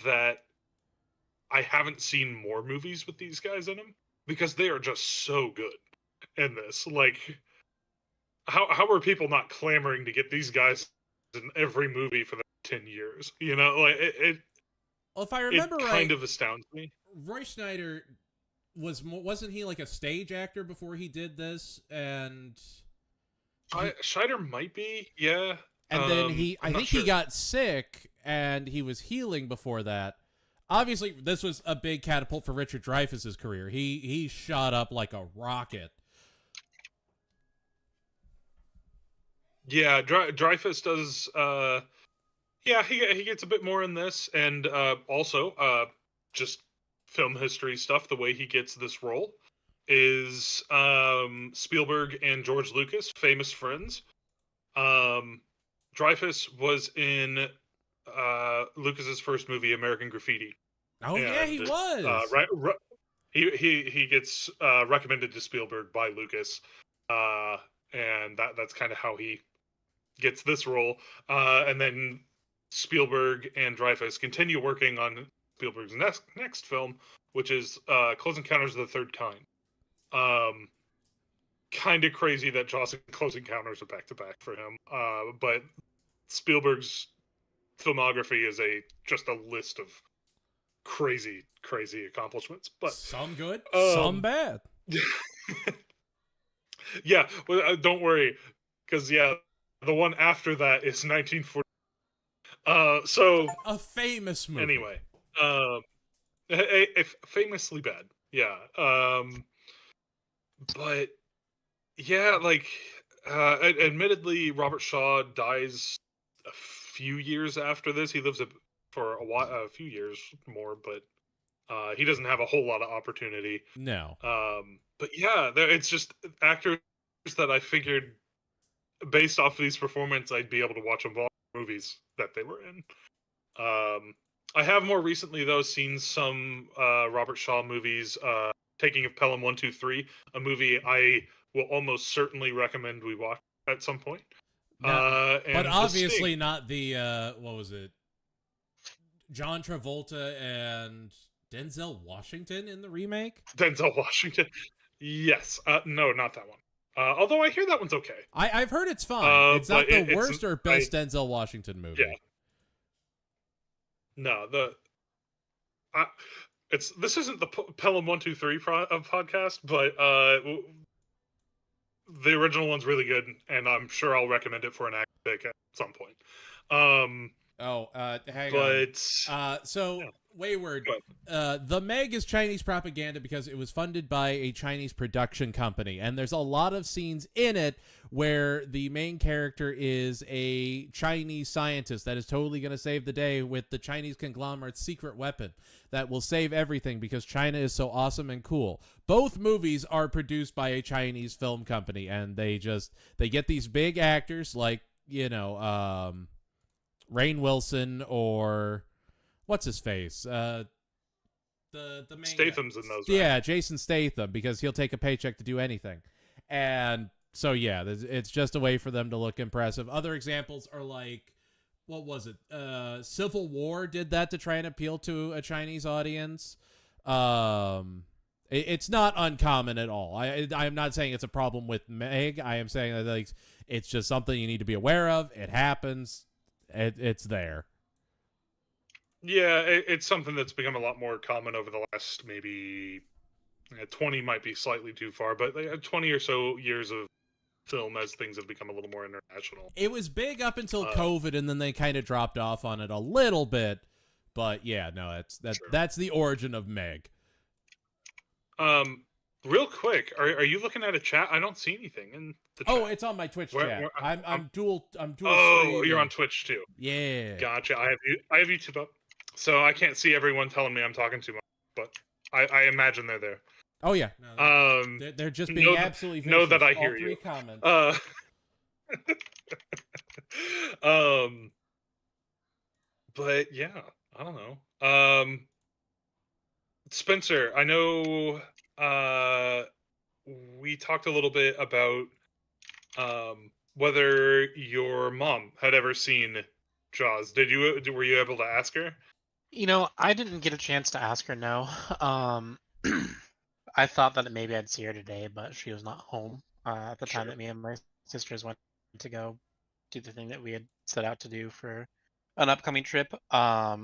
that I haven't seen more movies with these guys in them, because they are just so good in this. Like, how are people not clamoring to get these guys in every movie for the 10 years? Like well, if I remember right, kind of astounds me. Roy Scheider wasn't he like a stage actor before he did this? And Scheider might be, yeah. And then I think he got sick, and he was healing before that. Obviously, this was a big catapult for Richard Dreyfuss's career. He shot up like a rocket. Yeah, Dreyfuss does. He gets a bit more in this, and also just film history stuff. The way he gets this role is Spielberg and George Lucas, famous friends. Dreyfuss was in Lucas's first movie, American Graffiti. Oh, and, yeah, he was. he gets recommended to Spielberg by Lucas, and that's kind of how he gets this role. And then Spielberg and Dreyfuss continue working on Spielberg's next film, which is Close Encounters of the Third Kind. Kind of crazy that Jaws and Close Encounters are back to back for him. But Spielberg's filmography is just a list of crazy accomplishments. But some good, some bad. Yeah, well, don't worry, because the one after that is 1940. So a famous movie. Anyway, famously bad. Yeah. But yeah, like, admittedly, Robert Shaw dies a few years after this. He lives for a few years more, but he doesn't have a whole lot of opportunity. No. But yeah, it's just actors that I figured, based off of these performances, I'd be able to watch them all movies that they were in. I have more recently, though, seen some Robert Shaw movies. Taking of Pelham 123, a movie I will almost certainly recommend we watch at some point. But obviously not the what was it? John Travolta and Denzel Washington in the remake? Denzel Washington. Yes. No, not that one. Although I hear that one's okay. I've heard it's fine. It's not the worst it's, or best Denzel Washington movie. Yeah. No, this isn't the Pelham 123 podcast, but the original one's really good, and I'm sure I'll recommend it for an act pick at some point. Hang on. So yeah. Wayward, The Meg is Chinese propaganda because it was funded by a Chinese production company, and there's a lot of scenes in it where the main character is a Chinese scientist that is totally going to save the day with the Chinese conglomerate's secret weapon that will save everything because China is so awesome and cool. Both movies are produced by a Chinese film company, and they get these big actors like, Rainn Wilson or what's his face? The main Statham's in those. Yeah, right? Jason Statham, because he'll take a paycheck to do anything. And so yeah, it's just a way for them to look impressive. Other examples are like, what was it? Civil War did that to try and appeal to a Chinese audience. It's not uncommon at all. I'm not saying it's a problem with Meg. I am saying that like it's just something you need to be aware of. It happens. It's there. Yeah, it's something that's become a lot more common over the last maybe 20 might be slightly too far, but 20 or so years of film as things have become a little more international. It was big up until COVID, and then they kind of dropped off on it a little bit. But yeah, no, that's the origin of Meg. Real quick, are you looking at a chat? I don't see anything in the chat. Oh, it's on my Twitch chat. I'm dual. Oh, streaming. You're on Twitch too. Yeah. Gotcha. I have YouTube up, so I can't see everyone telling me I'm talking too much, but I imagine they're there. Oh yeah. No, they're just being absolutely vicious. Know that I All hear three you. Comments. But yeah, I don't know. Spencer, I know we talked a little bit about whether your mom had ever seen Jaws. Were you able to ask her? I didn't get a chance to ask her, no. I thought that maybe I'd see her today, but she was not home at the time that me and my sisters went to go do the thing that we had set out to do for an upcoming trip. I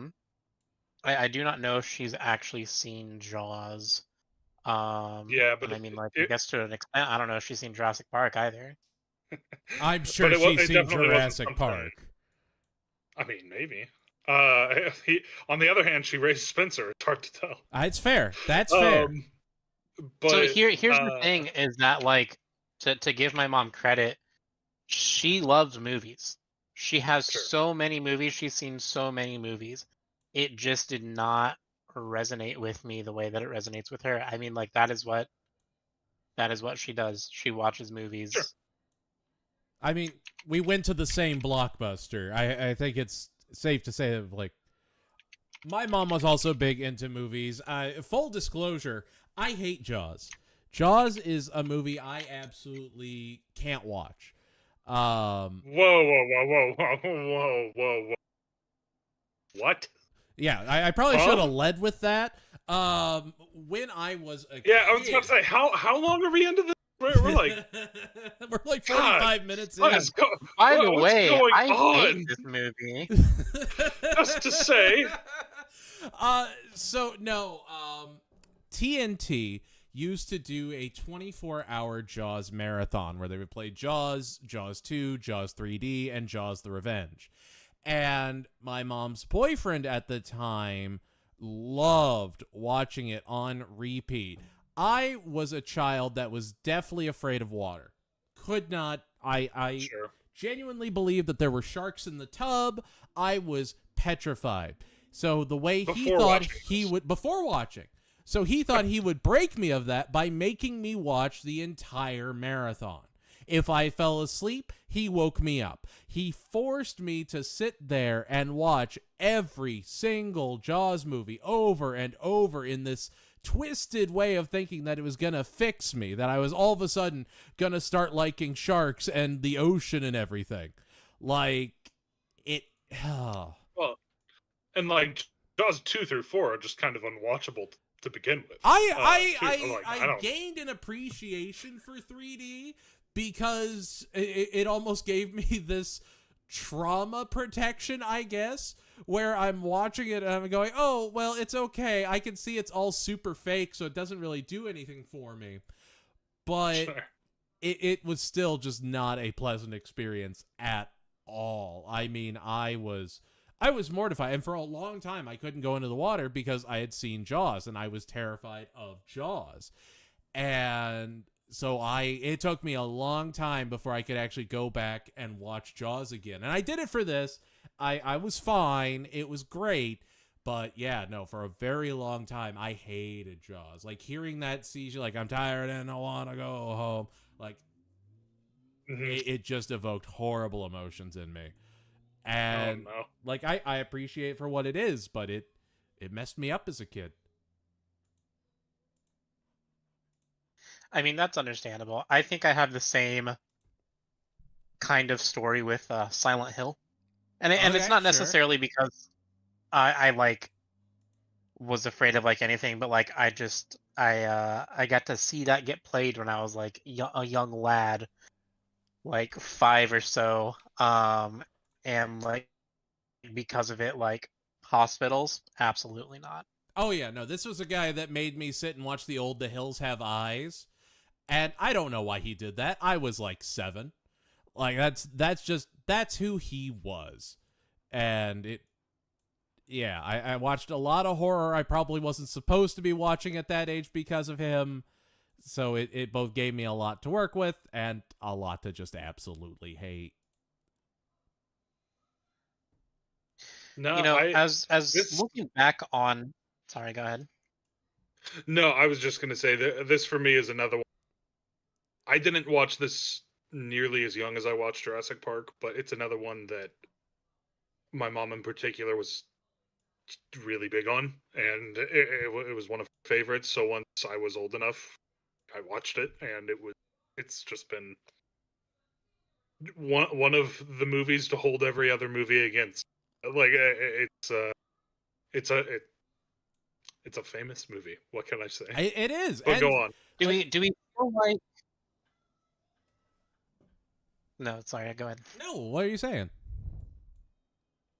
do not know if she's actually seen Jaws. Yeah, but I mean, I guess to an extent, I don't know if she's seen Jurassic Park either. I'm sure she's seen Jurassic Park. I mean, maybe. On the other hand, she raised Spencer. It's hard to tell. It's fair. That's fair. But, so here's the thing: is that like to give my mom credit, she loves movies. She has so many movies. She's seen so many movies. It just did not resonate with me the way that it resonates with her. I mean, like that is what she does. She watches movies. Sure. I mean, we went to the same Blockbuster. I think it's safe to say that, like, My mom was also big into movies. Full disclosure, I hate Jaws. Jaws is a movie I absolutely can't watch. Whoa, whoa, whoa, whoa, whoa, whoa, whoa, whoa. What? Yeah, I probably should have led with that. When I was a kid... Yeah, I was about to say, how long are we into this? We're like... We're like 45 minutes in. By the way, going I on? hate this movie. Just to say... So, no, TNT used to do a 24-hour Jaws marathon where they would play Jaws, Jaws 2, Jaws 3D, and Jaws the Revenge. And my mom's boyfriend at the time loved watching it on repeat. I was a child that was deathly afraid of water. Could not, I Sure. genuinely believed that there were sharks in the tub. I was petrified. So the way he thought he would, before watching, so he thought he would break me of that by making me watch the entire marathon. If I fell asleep, he woke me up. He forced me to sit there and watch every single Jaws movie over and over in this twisted way of thinking that it was going to fix me, that I was all of a sudden going to start liking sharks and the ocean and everything. Like, it... Well, and like Jaws 2 through 4 are just kind of unwatchable to begin with. I gained an appreciation for 3D because it almost gave me this trauma protection, I guess, where I'm watching it and I'm going, oh, well, it's okay. I can see it's all super fake, so it doesn't really do anything for me. But Sure. it was still just not a pleasant experience at all. I mean, I was mortified, and for a long time I couldn't go into the water because I had seen Jaws and I was terrified of Jaws. And so it took me a long time before I could actually go back and watch Jaws again. And I did it for this. I was fine. It was great. But yeah, no, for a very long time I hated Jaws. Like hearing that seizure, like I'm tired and I want to go home. Like it just evoked horrible emotions in me. And like I appreciate it for what it is, but it messed me up as a kid. I mean, that's understandable. I think I have the same kind of story with Silent Hill, and it's not necessarily because I like was afraid of like anything, but like I got to see that get played when I was like a young lad, like 5 or so, and like because of it, like hospitals, absolutely not. Oh yeah, no, this was a guy that made me sit and watch The Hills Have Eyes. And I don't know why he did that. I was like 7. Like that's who he was. And I watched a lot of horror I probably wasn't supposed to be watching at that age because of him. So it both gave me a lot to work with and a lot to just absolutely hate. No, you know, as looking back on, sorry, go ahead. No, I was just going to say that this for me is another one. I didn't watch this nearly as young as I watched Jurassic Park, but it's another one that my mom in particular was really big on, and it was one of her favorites. So once I was old enough, I watched it, and it's just been one of the movies to hold every other movie against. Like it's a famous movie. What can I say? It is. But go on. Do we feel like? No, sorry. Go ahead. No, what are you saying?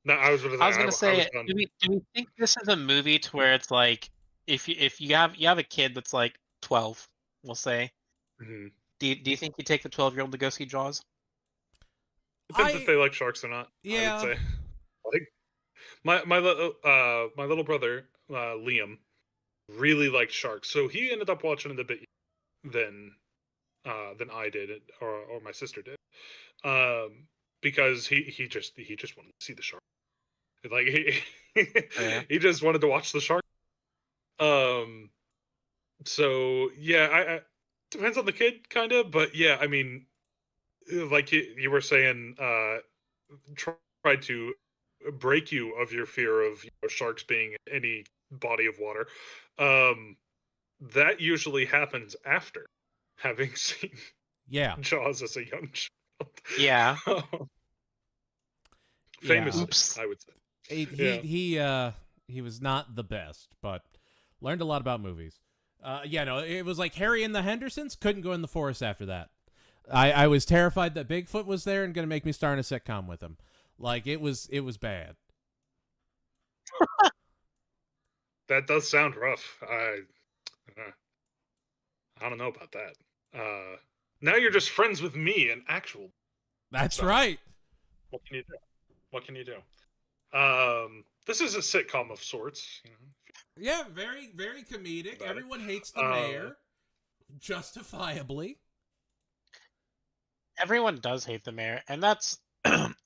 No, I was going to say, do we think this is a movie to where it's like, if you have a kid that's like 12, we'll say, do you think you take the 12-year-old to go see Jaws? Depends if they like sharks or not. Yeah. I would say. Like my little brother Liam really liked sharks, so he ended up watching it a bit than I did, or my sister did, because he just wanted to see the shark. Like he just wanted to watch the shark. So yeah, I depends on the kid, kind of, but yeah, I mean, like you were saying, try to break you of your fear of sharks being in any body of water. That usually happens after having seen Yeah. Jaws as a young child. Yeah. Famously, Oops. I would say. He was not the best, but learned a lot about movies. No, it was like Harry and the Hendersons couldn't go in the forest after that. I was terrified that Bigfoot was there and going to make me star in a sitcom with him. Like it was bad. That does sound rough. I don't know about that. Now you're just friends with me, an actual. That's right. What can you do? What can you do? This is a sitcom of sorts. Yeah, very, very comedic. Everyone hates the mayor, justifiably. Everyone does hate the mayor, and that's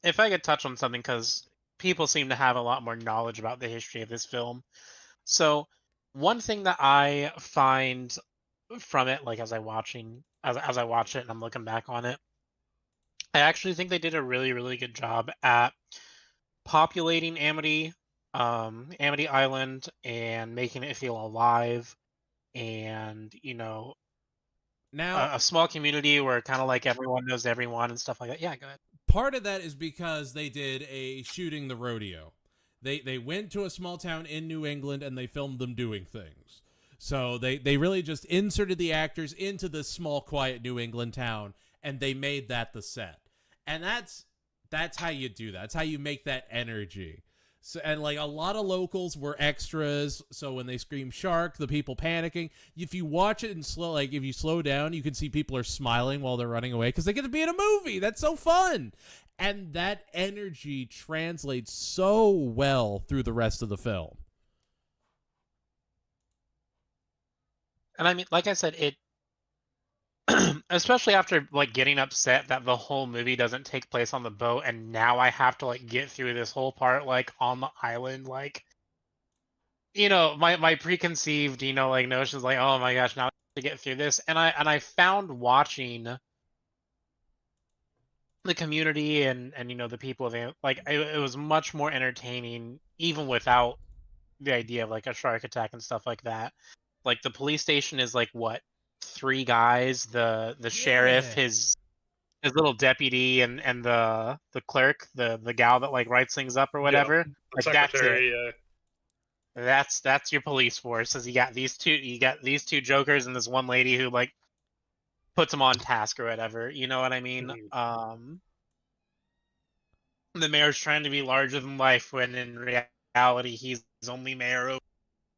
if I could touch on something, because people seem to have a lot more knowledge about the history of this film. So, one thing that I find from it, like as I watch it and I'm looking back on it, I actually think they did a really, really good job at populating Amity Island and making it feel alive, and Now, a small community where kind of like everyone knows everyone and stuff like that. Yeah, go ahead. part of that is because they did a shooting the rodeo. They went to a small town in New England and they filmed them doing things. So they really just inserted the actors into this small, quiet New England town, and they made that the set. And that's how you do that. That's how you make that energy. So, and like a lot of locals were extras, so when they scream shark, the people panicking. If you watch it in slow, like if you slow down, you can see people are smiling while they're running away because they get to be in a movie. That's so fun. And that energy translates so well through the rest of the film. And I mean, like I said, it especially after like getting upset that the whole movie doesn't take place on the boat, and now I have to like get through this whole part like on the island, like my preconceived like notions, like, oh my gosh, now I have to get through this. And I found watching the community and the people of like it was much more entertaining even without the idea of like a shark attack and stuff like that. Like the police station is like what, 3 guys, the sheriff, his little deputy, and the clerk, the gal that like writes things up or whatever. Like secretary, that's your police force. As you got these two jokers and this one lady who like puts them on task or whatever. You know what I mean? Mm-hmm. The mayor's trying to be larger than life when in reality he's only mayor of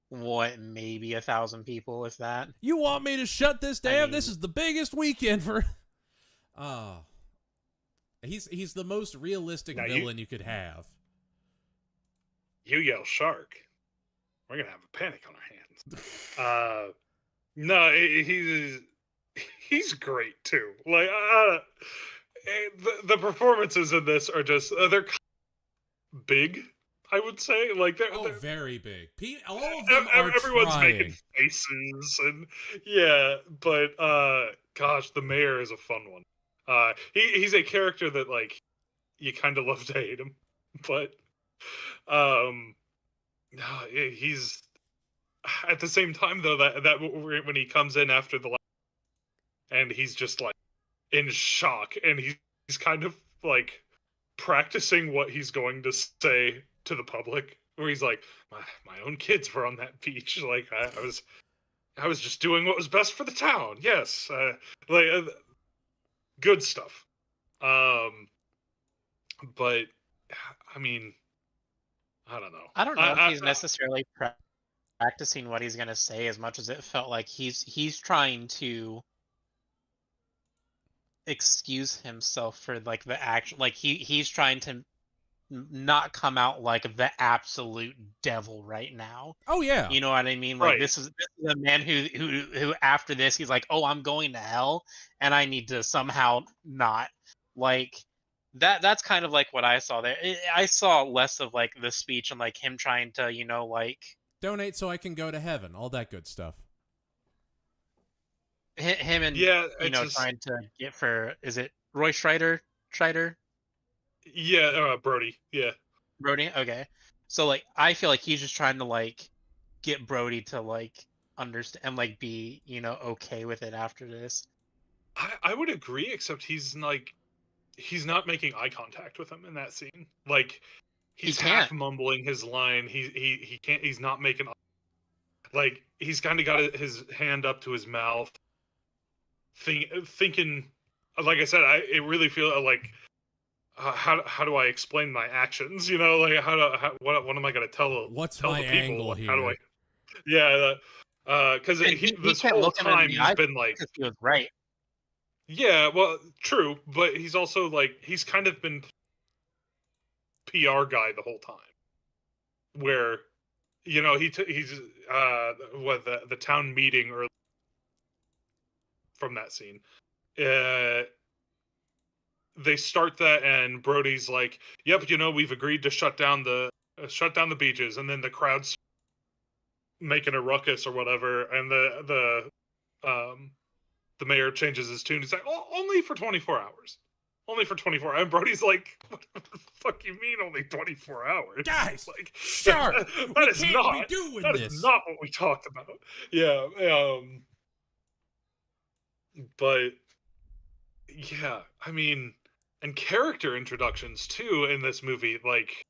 what, maybe 1,000 people, if that. You want me to shut this down? This is the biggest weekend for. He's the most realistic villain you could have. You yell shark, we're gonna have a panic on our hands. No, he's great too. Like the performances in this are just they're big. I would say, like they're very big. All of them are everyone's trying. making faces, and yeah, but gosh, the mayor is a fun one. He's a character that like you kind of love to hate him, but he's at the same time though that when he comes in after the and he's just like in shock, and he's kind of like practicing what he's going to say to the public, where he's like, my own kids were on that beach, like I was just doing what was best for the town. Yes, good stuff. But I mean, I don't know. I don't know if he's necessarily practicing what he's gonna say as much as it felt like he's trying to excuse himself for like the action, like he's trying to not come out like the absolute devil right now. Oh yeah, you know what I mean. Like right. this is a man who after this he's like, oh, I'm going to hell and I need to somehow not, like that's kind of like what I saw there. I saw less of like the speech and like him trying to like donate so I can go to heaven, all that good stuff. Him and trying to get for, is it Roy Schreider? Yeah, Brody. Yeah. Brody. Okay, so like I feel like he's just trying to like get Brody to like understand and like be okay with it after this. I would agree, except he's not making eye contact with him in that scene. Like He he's can't. half mumbling his line. He can't. He's not making. Like he's kind of got his hand up to his mouth, thinking. Like I said, it really feel like how do I explain my actions? Like what am I gonna tell What's tell my the people? angle Like, here? how do I? Yeah, because And he this can't whole look him in time the he's eye been like, because he was right. yeah, well, true, but he's also like he's kind of been PR guy the whole time, where he's what the town meeting or from that scene. They start that, and Brody's like, "Yep, we've agreed to shut down the beaches," and then the crowd's making a ruckus or whatever, and the mayor changes his tune. He's like, "Oh, only for 24 hours." Only for 24 hours. And Brody's like, what the fuck you mean only 24 hours? Guys, Like, sure, that is can't not, be doing that this. is not what we talked about. Yeah, but yeah, I mean, and character introductions too in this movie, like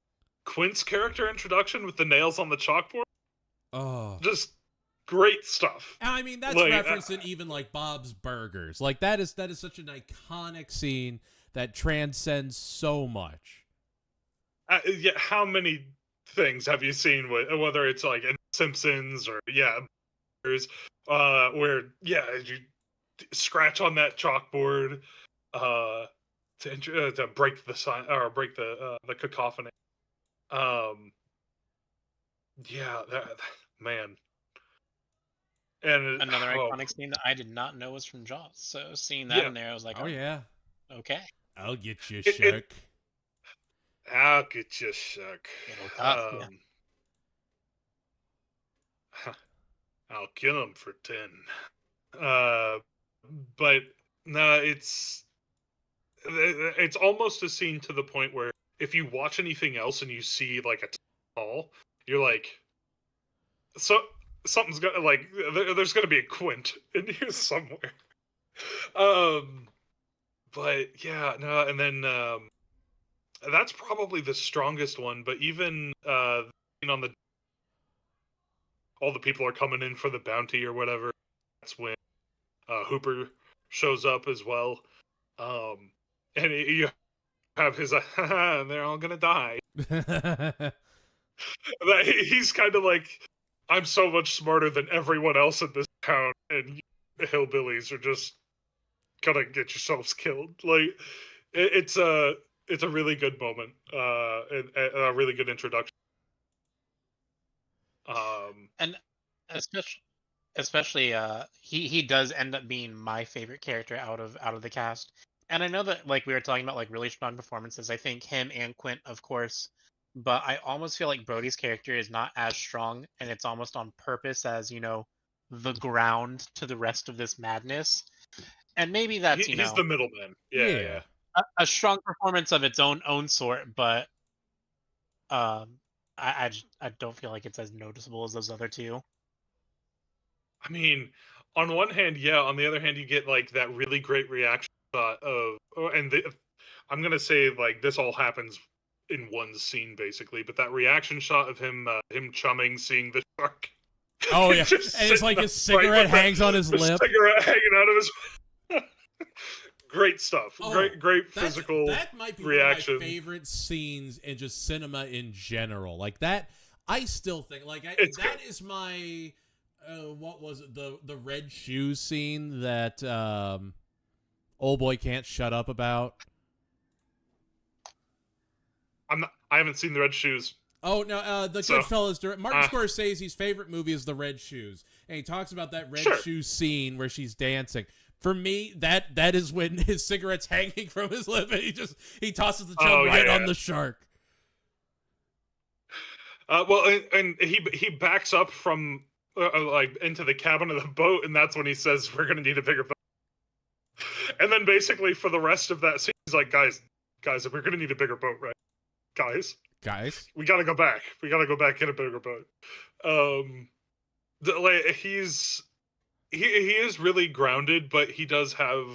Quint's character introduction with the nails on the chalkboard, Oh, just great stuff. I mean, that's Like, referenced in even like Bob's Burgers. Like that is such an iconic scene that transcends so much. Yeah, how many things have you seen with whether it's like in Simpsons or where you scratch on that chalkboard to break the sign or break the cacophony. Yeah, man. And Another iconic scene that I did not know was from Jaws. So seeing that yeah, in there, I was like, Oh yeah, okay. I'll get you, It- shark. I'll get you, shuck. It'll cost ya. I'll kill him for 10. But no, it's almost a scene to the point where if you watch anything else and you see like a hall, you're like, so something's gonna like there's gonna be a Quint in here somewhere. But yeah, no, and then that's probably the strongest one. But even on the all the people are coming in for the bounty or whatever. That's when Hooper shows up as well. And you have his they're all gonna die. He's kind of like, I'm so much smarter than everyone else in this town, and you hillbillies are just gonna get yourselves killed. Like it's a really good moment, and a really good introduction. And especially he does end up being my favorite character out of the cast. And I know that like we were talking about like really strong performances. I think him and Quint, of course, but I almost feel like Brody's character is not as strong, and it's almost on purpose as the ground to the rest of this madness. And maybe that's He's the middleman. Yeah. a strong performance of its own sort, but I don't feel like it's as noticeable as those other two. I mean, on one hand, yeah. On the other hand, you get like that really great reaction shot of, I'm gonna say like this all happens in one scene basically, but that reaction shot of him chumming, seeing the shark. Oh yeah, and it's like his cigarette hangs on his lip. Cigarette hanging out of his. Great stuff. Oh, great physical. That might be reaction. one of my favorite scenes in just cinema in general. Like that, I still think like that is my. What was it? The red shoes scene that old boy can't shut up about. I haven't seen the red shoes. Oh no, the Goodfellas. Martin Scorsese's favorite movie is The Red Shoes, and he talks about that red shoe scene where she's dancing. For me, that is when his cigarette's hanging from his lip, and he tosses the chum on the shark. Well, and he backs up from like into the cabin of the boat, and that's when he says, "We're gonna need a bigger boat." And then basically for the rest of that scene, he's like, "Guys, we're gonna need a bigger boat, right? Guys." Guys, we gotta go back. We gotta go back in a bigger boat. He is really grounded, but he does have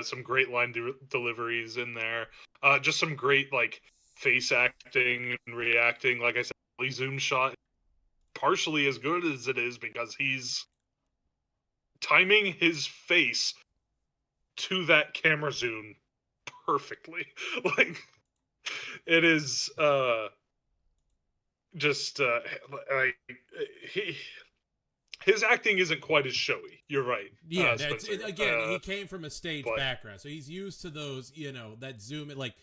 some great line deliveries in there. Just some great like face acting and reacting. Like I said, the zoom shot partially as good as it is because he's timing his face to that camera zoom perfectly. Like it is just like he his acting isn't quite as showy. You're right. yeah, Spencer. again, he came from a stage but- background, so he's used to those, that zoom in. Like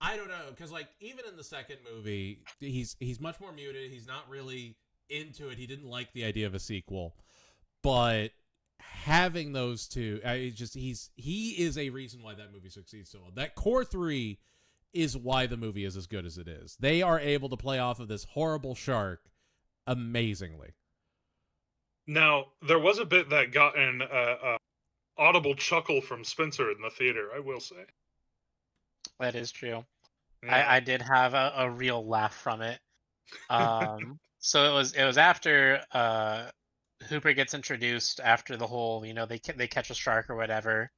I don't know, because like even in the second movie, he's much more muted. He's not really into it. He didn't like the idea of a sequel, but having those two, he is a reason why that movie succeeds so well. That core three is why the movie is as good as it is. They are able to play off of this horrible shark amazingly. Now, there was a bit that got an audible chuckle from Spencer in the theater, I will say. That is true. Yeah. I did have a real laugh from it. So it was after Hooper gets introduced after the whole, they catch a shark or whatever.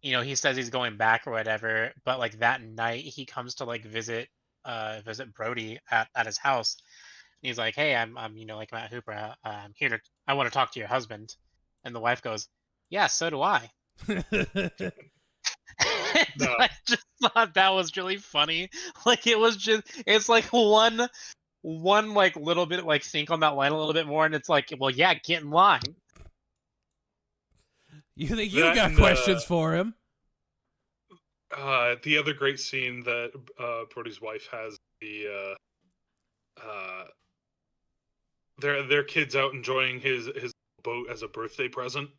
He says he's going back or whatever, but like that night he comes to like visit Brody at his house. And he's like, "Hey, I'm like Matt Hooper. I'm here I want to talk to your husband." And the wife goes, "Yeah, so do I." No. I just thought that was really funny. Like it's like one like little bit like think on that line a little bit more, and it's like, well, yeah, get in line. You think you got questions for him? The other great scene that Brody's wife has, their kids out enjoying his boat as a birthday present.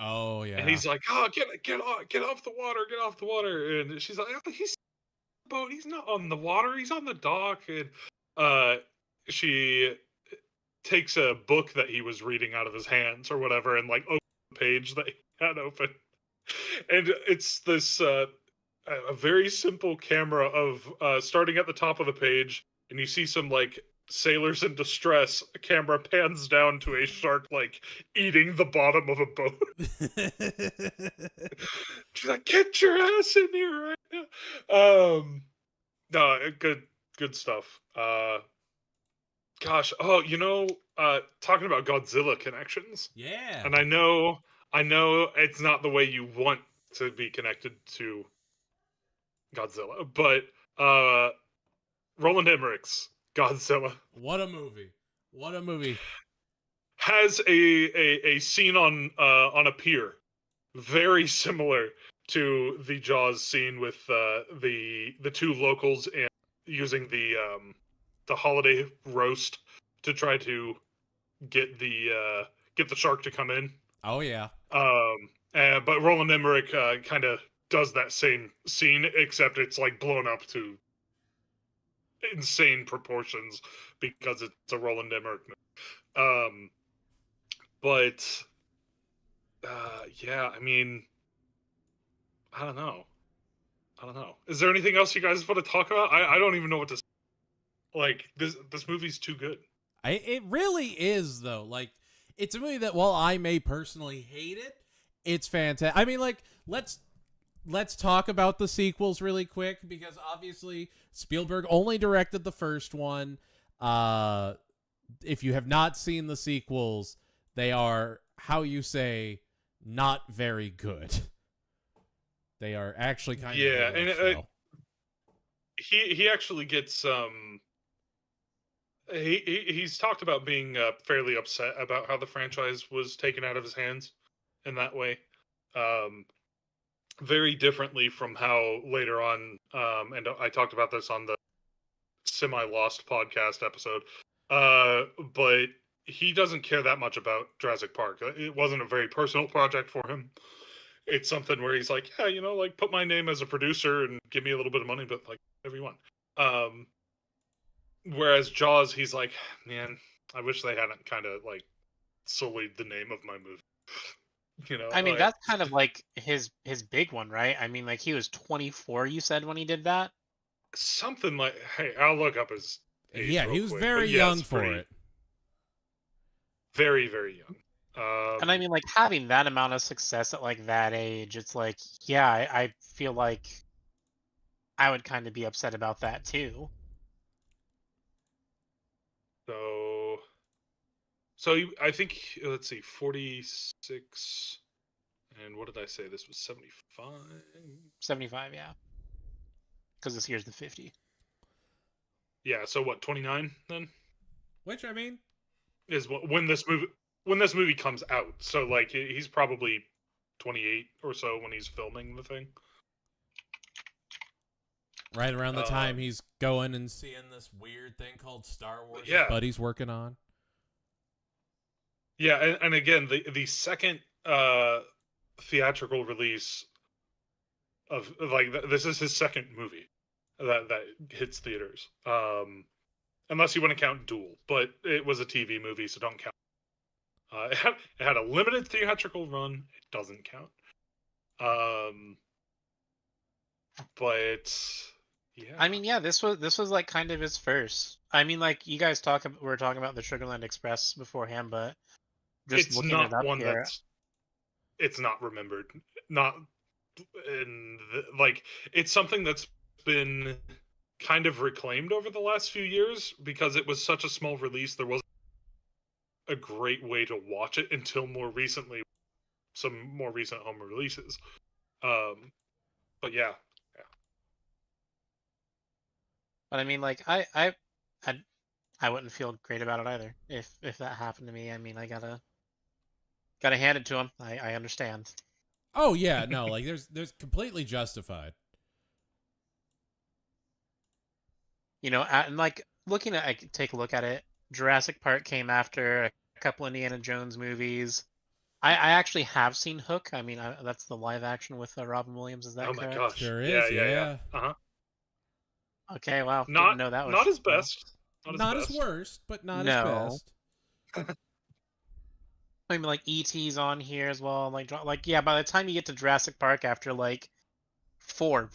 Oh yeah. And he's like, "Oh, get off the water!" And she's like, "Oh, he's on the boat. He's not on the water. He's on the dock." And she takes a book that he was reading out of his hands or whatever, and like opens the page that he had open, and it's this a very simple camera of starting at the top of the page, and you see some like sailors in distress. A camera pans down to a shark like eating the bottom of a boat. She's like, "Get your ass in here right now." No, good stuff. Gosh, talking about Godzilla connections, Yeah. and I know it's not the way you want to be connected to Godzilla, but Roland Emmerich's Godzilla What a movie. What a movie. has a scene on a pier very similar to the Jaws scene with the two locals and using the holiday roast to try to get the shark to come in. Oh yeah. But Roland Emmerich kind of does that same scene, except it's like blown up to insane proportions because it's a Roland Emmerich movie. But yeah, I mean, I don't know. Is there anything else you guys want to talk about? I don't even know what to say. Like, this movie's too good. It really is, though. Like, it's a movie that, while I may personally hate it, it's fantastic. I mean, like, let's talk about the sequels really quick, because obviously Spielberg only directed the first one. If you have not seen the sequels, they are, how you say, not very good. They are actually kind of and he actually gets he's talked about being fairly upset about how the franchise was taken out of his hands in that way, very differently from how later on, and I talked about this on the semi-lost podcast episode, but he doesn't care that much about Jurassic Park. It wasn't a very personal project for him. It's something where he's like, yeah, like put my name as a producer and give me a little bit of money, but like whatever you want. Whereas Jaws, he's like, man, I wish they hadn't kind of like sullied the name of my movie. I mean, like, that's kind of like his big one, right? I mean, like he was 24, you said, when he did that. something like. Hey, I'll look up his age Yeah, real he was quick. very But young yes, for pretty, it. very, very young. And I mean, like having that amount of success at like that age, it's like, yeah, I feel like I would kind of be upset about that too. So, I think let's see, 46, and what did I say? This was 75. 75, yeah, because this year's the 50. Yeah. So what? 29 then Which, I mean, is when this movie comes out. So like he's probably 28 or so when he's filming the thing. right around the time he's going and seeing this weird thing called Star Wars his Yeah. buddy's working on. Yeah, and again, the second theatrical release of like this is his second movie that hits theaters. Unless you want to count Duel, but it was a TV movie, so don't count. It had a limited theatrical run. It doesn't count. But yeah, I mean, yeah, this was like kind of his first. I mean, like you guys were talking about the Sugarland Express beforehand, but just it's looking not it up one here, it's not remembered. Not like it's something that's been kind of reclaimed over the last few years because it was such a small release. There wasn't a great way to watch it until more recently, some more recent home releases. But yeah, but I mean, like I wouldn't feel great about it either if that happened to me. I mean, I gotta hand it to him. I understand. Oh yeah, no, like there's completely justified. You know, and like looking at, I could take a look at it. Jurassic Park came after a couple Indiana Jones movies. I actually have seen Hook. I mean, that's the live action with Robin Williams. Is that oh my correct? gosh, Sure yeah, is, yeah. Uh-huh. Okay, wow. Not Didn't know that was not his cool. best. Not his worst, but not his No. best. I mean, like E.T.'s on here as well. Like yeah. By the time you get to Jurassic Park, after like four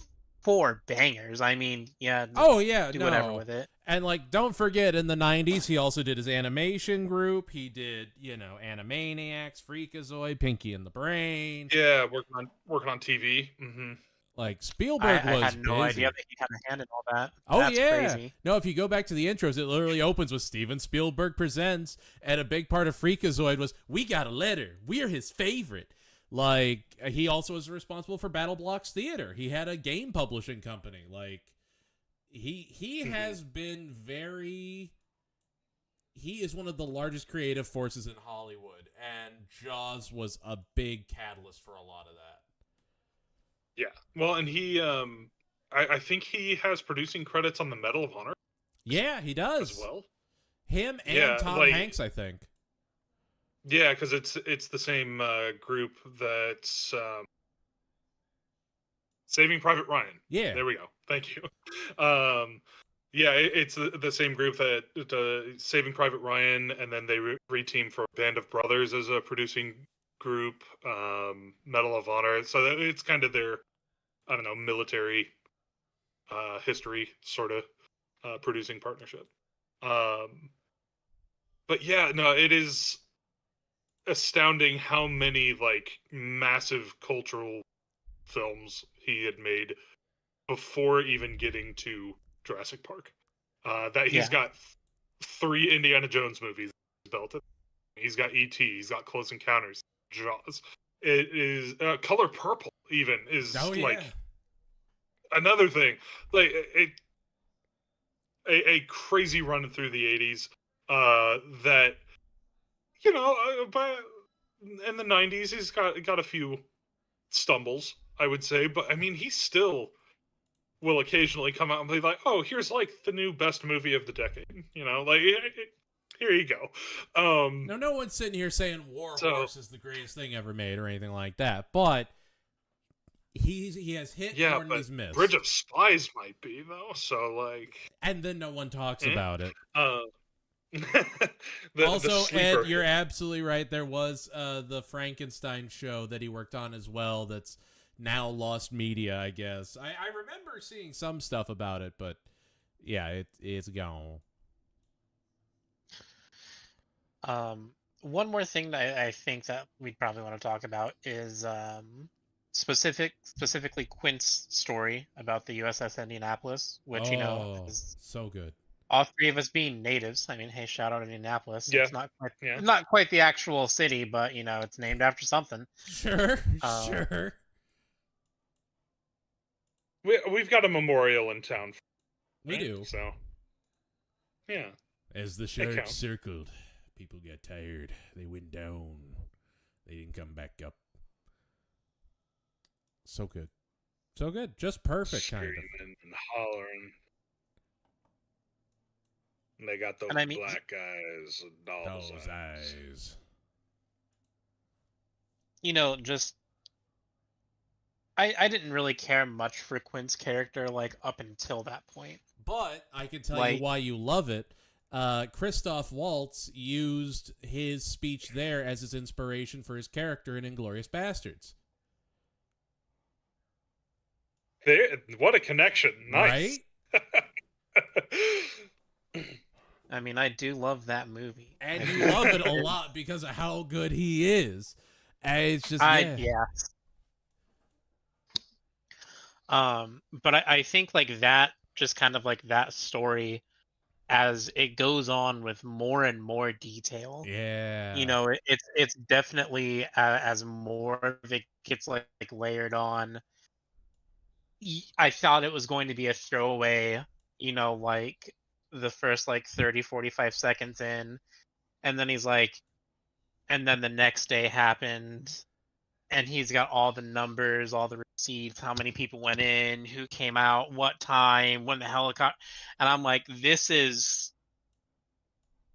bangers, I mean, yeah. Oh yeah, do no. whatever with it. And like, don't forget, in the '90s, he also did his animation group. He did, Animaniacs, Freakazoid, Pinky and the Brain. Yeah, working on TV. Like Spielberg I was had no busy. idea that he had a hand in all that. Oh That's yeah. crazy. No, if you go back to the intros, it literally opens with Steven Spielberg presents, and a big part of Freakazoid was, we got a letter. We're his favorite. Like, he also was responsible for Battle Blocks Theater. He had a game publishing company. Like, he has been very... He is one of the largest creative forces in Hollywood, and Jaws was a big catalyst for a lot of that. Yeah. Well, and he, I think he has producing credits on the Medal of Honor Yeah, he does. as well. Him and Yeah, Tom like- Hanks, I think. Yeah, because it's the same group that's Saving Private Ryan. Yeah. There we go. Thank you. Yeah, it's the same group that Saving Private Ryan, and then they reteamed for Band of Brothers as a producing group, Medal of Honor. So it's kind of their, I don't know, military history sort of producing partnership. But yeah, no, it is astounding how many like massive cultural films he had made before even getting to Jurassic Park. That he's got 3 Indiana Jones movies built. He's got E.T. He's got Close Encounters, Jaws. It is Color Purple. Even is like another thing. Like a crazy run through the 80s. That but in the 90s he's got a few stumbles, I would say, but I mean he still will occasionally come out and be like, oh, here's like the new best movie of the decade, like here you go. No one's sitting here saying War Horse is the greatest thing ever made or anything like that, but he has hit more than he's missed. Bridge of Spies might be though, so like, and then no one talks about it. the Also, sleeper Ed, you're hit. absolutely right. There was the Frankenstein show that he worked on as well. That's now lost media, I guess. I remember seeing some stuff about it, but yeah, it's gone. One more thing that I think that we'd probably want to talk about is specifically Quint's story about the USS Indianapolis, which Oh, is so good. all three of us being natives. I mean, hey, shout out Indianapolis. Yeah, It's yeah. not quite the actual city, but it's named after something. Sure, Uh, sure. We've got a memorial in town, We right? do. So, yeah, As the it shark counts. circled, people got tired. They went down. They didn't come back up. So good. So good. Just perfect, kind of. Screaming and hollering. And they got those And I mean, black eyes and doll's Those eyes. eyes. just I didn't really care much for Quint's character up until that point. But I can tell you why you love it. Christoph Waltz used his speech there as his inspiration for his character in Inglourious Bastards. What a connection. Nice. Right? I mean, I do love that movie. And you love it a lot because of how good he is. And it's just, yeah. But I think that just kind of that story, as it goes on with more and more detail. Yeah. It's definitely as more of it gets layered on. I thought it was going to be a throwaway, the first 30, 45 seconds in, and then he's like, and then the next day happened, and he's got all the numbers, all the receipts, how many people went in, who came out, what time, when the helicopter, and I'm like, this is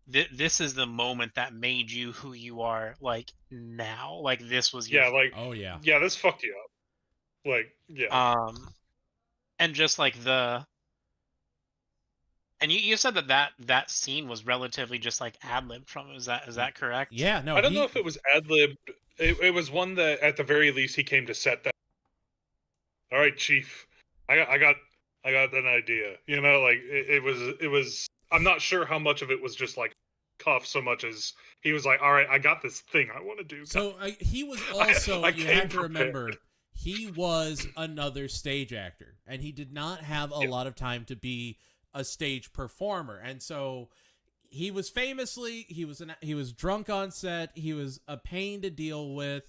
the moment that made you who you are now. This was your oh yeah. Yeah, this fucked you up. Yeah. And just and you said that scene was relatively just ad-libbed from him. Is that correct? Yeah, no. I don't know if it was ad-libbed. It was one that at the very least he came to set that. All right, Chief. I got an idea. It was I'm not sure how much of it was just cuff so much as he was like, all right, I got this thing I want to do. So he was also, I you have to remember, he was another stage actor, and he did not have a lot of time to be a stage performer. And so he was famously, he was drunk on set, he was a pain to deal with,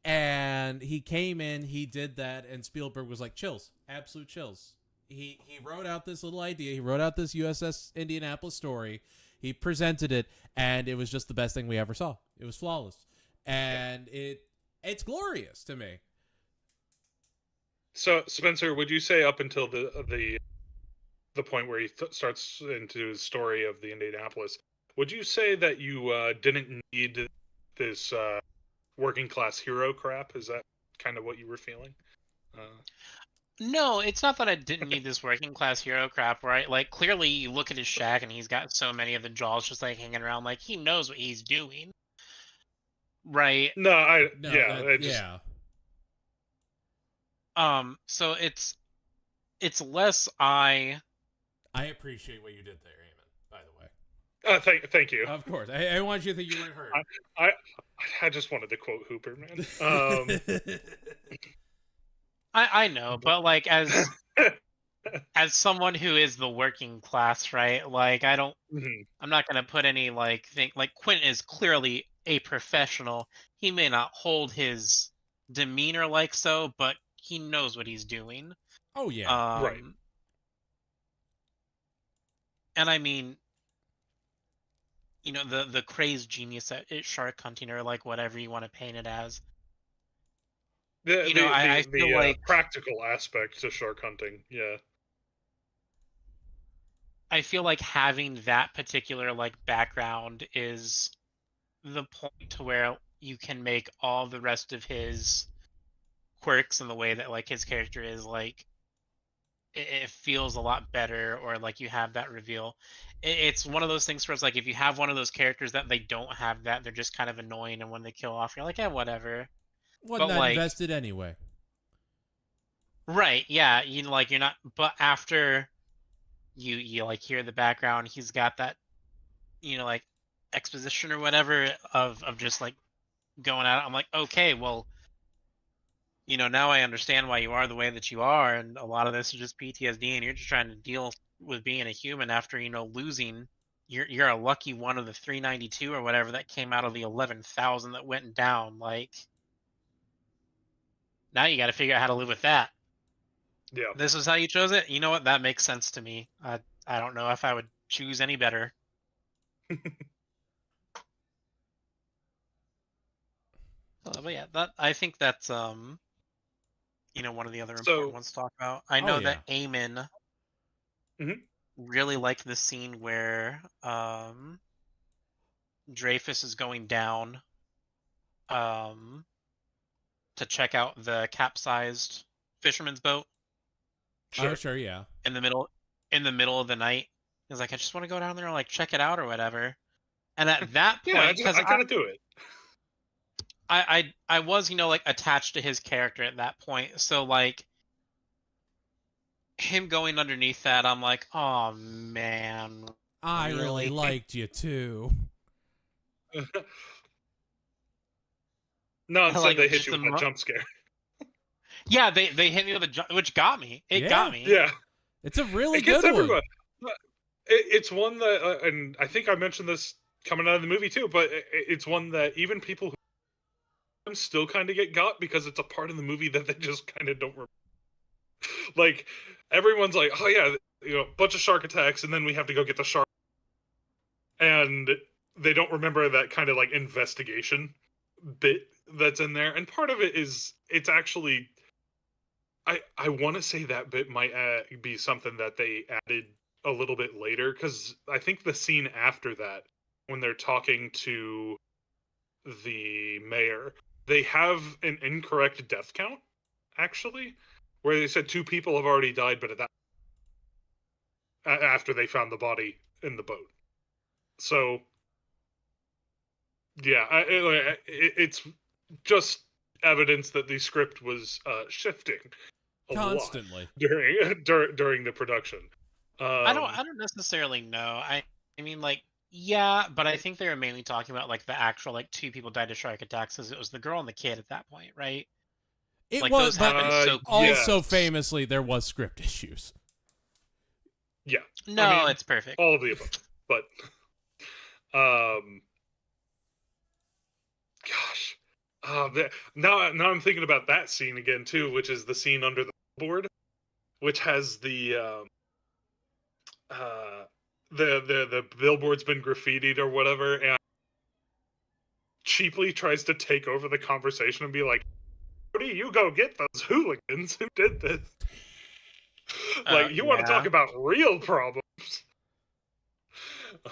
and he came in, he did that, and Spielberg was like, chills, absolute chills. He wrote out this little idea, he wrote out this USS Indianapolis story, he presented it, and it was just the best thing we ever saw. It was flawless. And it's glorious to me. So, Spencer, would you say up until the point where he starts into his story of the Indianapolis, would you say that you didn't need this working class hero crap? Is that kind of what you were feeling? No, it's not that I didn't need this working class hero crap, right? Clearly you look at his shack and he's got so many of the Jaws just hanging around, he knows what he's doing. Right? No, yeah. So it's less I appreciate what you did there, Eamon, by the way. Thank you. Of course. I want you to think you weren't hurt. I just wanted to quote Hooper, man. I know, but as someone who is the working class, right? I don't I'm not gonna put any thing Quint is clearly a professional. He may not hold his demeanor so, but he knows what he's doing. Oh yeah. Right. And I mean, the crazed genius at shark hunting, or whatever you want to paint it as. I feel practical aspect to shark hunting, yeah. I feel having that particular background is the point to where you can make all the rest of his quirks and the way that his character is it feels a lot better, or like you have that reveal. It's one of those things where it's like if you have one of those characters that they don't have that, they're just kind of annoying, and when they kill off, you're like, yeah, whatever. Wasn't But that like, invested anyway? right, yeah, like you're not. But after you like hear the background, he's got that like exposition or whatever of just like going at it. I'm like, okay, well, now I understand why you are the way that you are, and a lot of this is just PTSD, and you're just trying to deal with being a human after losing. You're a lucky one of the 392 or whatever that came out of the 11,000 that went down. Like, now you got to figure out how to live with that. Yeah. This is how you chose it. You know what? That makes sense to me. I don't know if I would choose any better. But yeah, I think that's one of the other important ones to talk about. I know that Eamon really liked the scene where Dreyfus is going down to check out the capsized fisherman's boat. Sure. Oh, sure, yeah. In the middle of the night. He's like, I just want to go down there and like check it out or whatever. And at that point, I gotta do it. I was, like attached to his character at that point. So like him going underneath that, I'm like, oh man. I really liked you too. No, it's like they hit you with a jump scare. Yeah, they hit me with a jump, which got me. It got me. Yeah. It's a really good one. It's one that, and I think I mentioned this coming out of the movie too, but it's one that even people who still kind of get got because it's a part of the movie that they just kind of don't remember. Like, everyone's like, oh yeah, bunch of shark attacks, and then we have to go get the shark. And they don't remember that kind of like investigation bit that's in there. And part of it is, it's actually, I want to say that bit might be something that they added a little bit later, because I think the scene after that, when they're talking to the mayor, they have an incorrect death count, actually, where they said 2 people have already died, but at that after they found the body in the boat. So, yeah, it's just evidence that the script was shifting constantly during the production. I don't necessarily know. I mean, like, yeah, but I think they were mainly talking about like the actual like 2 people died of shark attacks, because it was the girl and the kid at that point, right? It like, was, but also yes. famously there was script issues. Yeah. No, it's perfect. All of the above. But gosh. Now I'm thinking about that scene again too, which is the scene under the billboard, which has the billboard's been graffitied or whatever, and cheaply tries to take over the conversation and be like, "Cody, you go get those hooligans who did this." Like, you want to talk about real problems?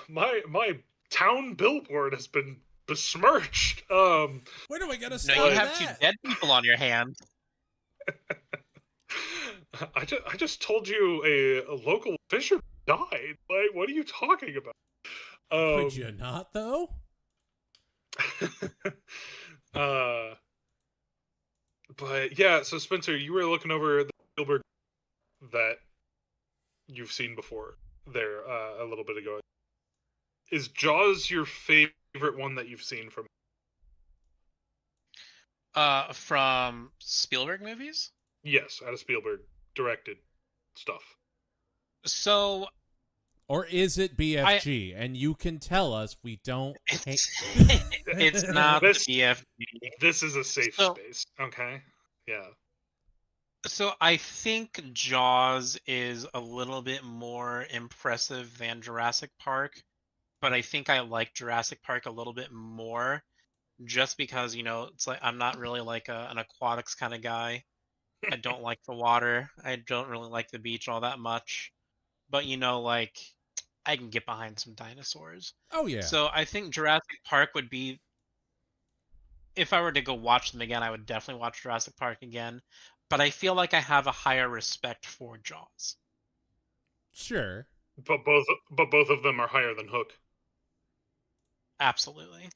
My town billboard has been besmirched. When are we gonna stop No, you have that? 2 dead people on your hands. I just told you a local fisherman died. Like, what are you talking about? Could you not, though? But yeah, so Spencer, you were looking over the Spielberg that you've seen before there a little bit ago. Is Jaws your favorite one that you've seen from? From Spielberg movies? Yes, out of Spielberg directed stuff. So, or is it BFG? And you can tell us we don't. It's not the BFG. This is a safe space. Okay. Yeah. So I think Jaws is a little bit more impressive than Jurassic Park, but I think I like Jurassic Park a little bit more, just because it's like I'm not really like an aquatics kind of guy. I don't like the water. I don't really like the beach all that much, but like I can get behind some dinosaurs. Oh yeah. So I think Jurassic Park would be, if I were to go watch them again, I would definitely watch Jurassic Park again. but I feel like I have a higher respect for Jaws. Sure. But both of them are higher than Hook. Absolutely.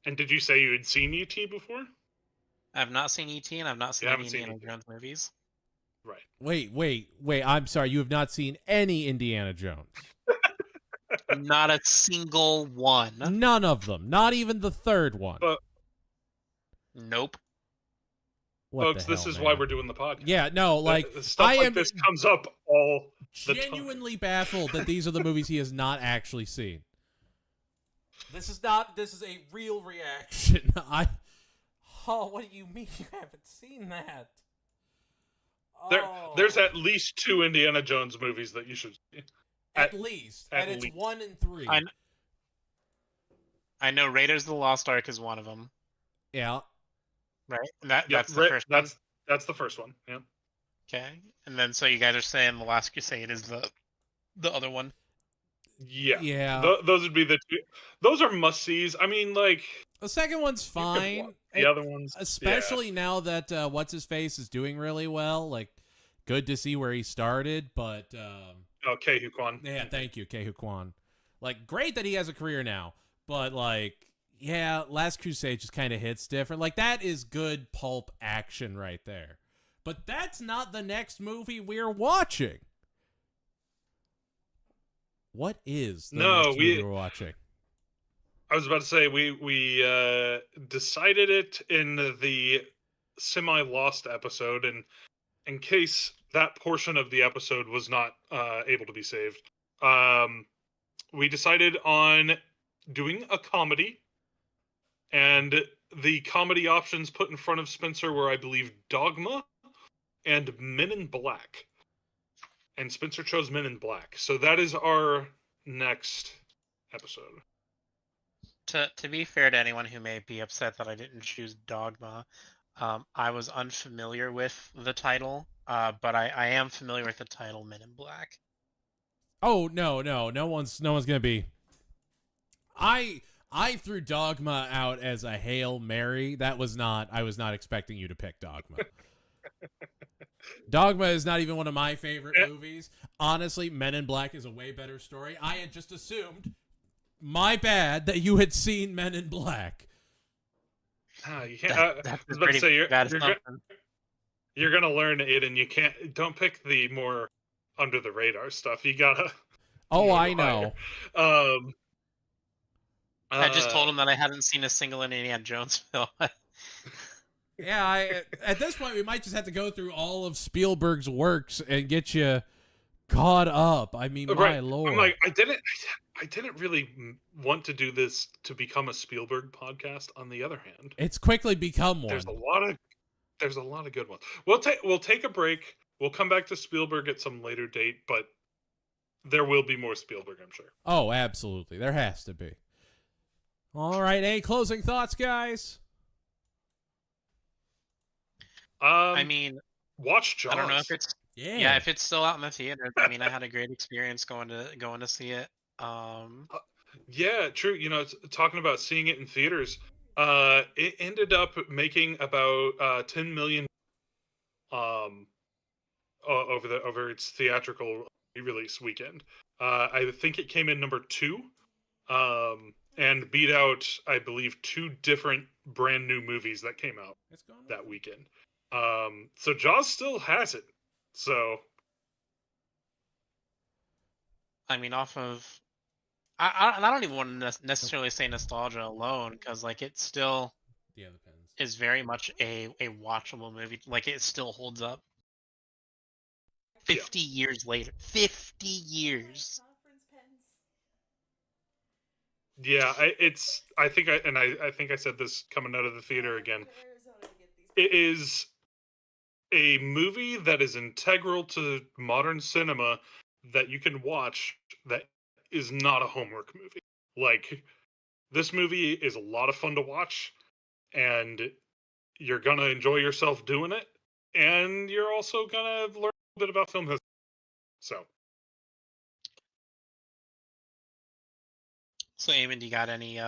And did you say you had seen E.T. before? I've not seen E.T. and I've not seen You any haven't seen Indiana E.T. Jones movies. Right. Wait. I'm sorry. You have not seen any Indiana Jones. Not a single one. None of them. Not even the third one. Nope. What Folks, the hell, this is man? why we're doing the podcast. Yeah, no, like Stuff I like am this comes up all the time. genuinely baffled that these are the movies he has not actually seen. This is a real reaction. Oh, what do you mean you haven't seen that? There's at least 2 Indiana Jones movies that you should see. At least. at And it's least. 1 and 3. I know Raiders of the Lost Ark is one of them. Yeah. Right? That's the first one? That's the first one, yeah. Okay. And then so you guys are saying The Last Crusade is the other one? Yeah. Those would be the 2. Those are must-sees. I mean, like... The second one's fine. The other ones... Especially now that What's-His-Face is doing really well. Like, good to see where he started, but... Ke Huy Quan. Yeah, thank you, Ke Huy Quan. Like, great that he has a career now, but, like, yeah, Last Crusade just kind of hits different. Like, that is good pulp action right there. But that's not the next movie we're watching. What is the next movie we're watching? I was about to say, we decided it in the semi-lost episode, and in case that portion of the episode was not able to be saved, we decided on doing a comedy, and the comedy options put in front of Spencer were, I believe, Dogma and Men in Black. And Spencer chose Men in Black. So that is our next episode. To be fair to anyone who may be upset that I didn't choose Dogma, I was unfamiliar with the title, but I am familiar with the title Men in Black. Oh no one's gonna be. I threw Dogma out as a Hail Mary. I was not expecting you to pick Dogma. Dogma is not even one of my favorite movies. Honestly, Men in Black is a way better story. I had just assumed, my bad, that you had seen Men in Black. You can't. I was about to say you're gonna learn, Aiden. You don't pick the more under the radar stuff. You gotta. Oh, I know. I just told him that I hadn't seen a single Indiana Jones film. Yeah, at this point, we might just have to go through all of Spielberg's works and get you caught up. I mean, my lord. I'm like, I didn't really want to do this to become a Spielberg podcast. On the other hand, it's quickly become one. There's a lot of good ones. We'll take a break. We'll come back to Spielberg at some later date, but there will be more Spielberg, I'm sure. Oh, absolutely. There has to be. All right, any closing thoughts, guys? I mean, watch Jaws. I don't know if it's if it's still out in the theater. I mean, I had a great experience going to see it. Yeah, true. You know, talking about seeing it in theaters, it ended up making about 10 million over its theatrical release weekend. I think it came in number 2, and beat out, I believe, 2 different brand new movies that came out that weekend. So Jaws still has it. So, I mean, off of, I don't even want to necessarily say nostalgia alone, because like it still is very much a watchable movie. Like it still holds up. 50 years later. 50 years. Yeah, I think I said this coming out of the theater again. It is a movie that is integral to modern cinema that you can watch that is not a homework movie. Like, this movie is a lot of fun to watch, and you're gonna enjoy yourself doing it, and you're also gonna learn a little bit about film history. So, Eamon, do you got any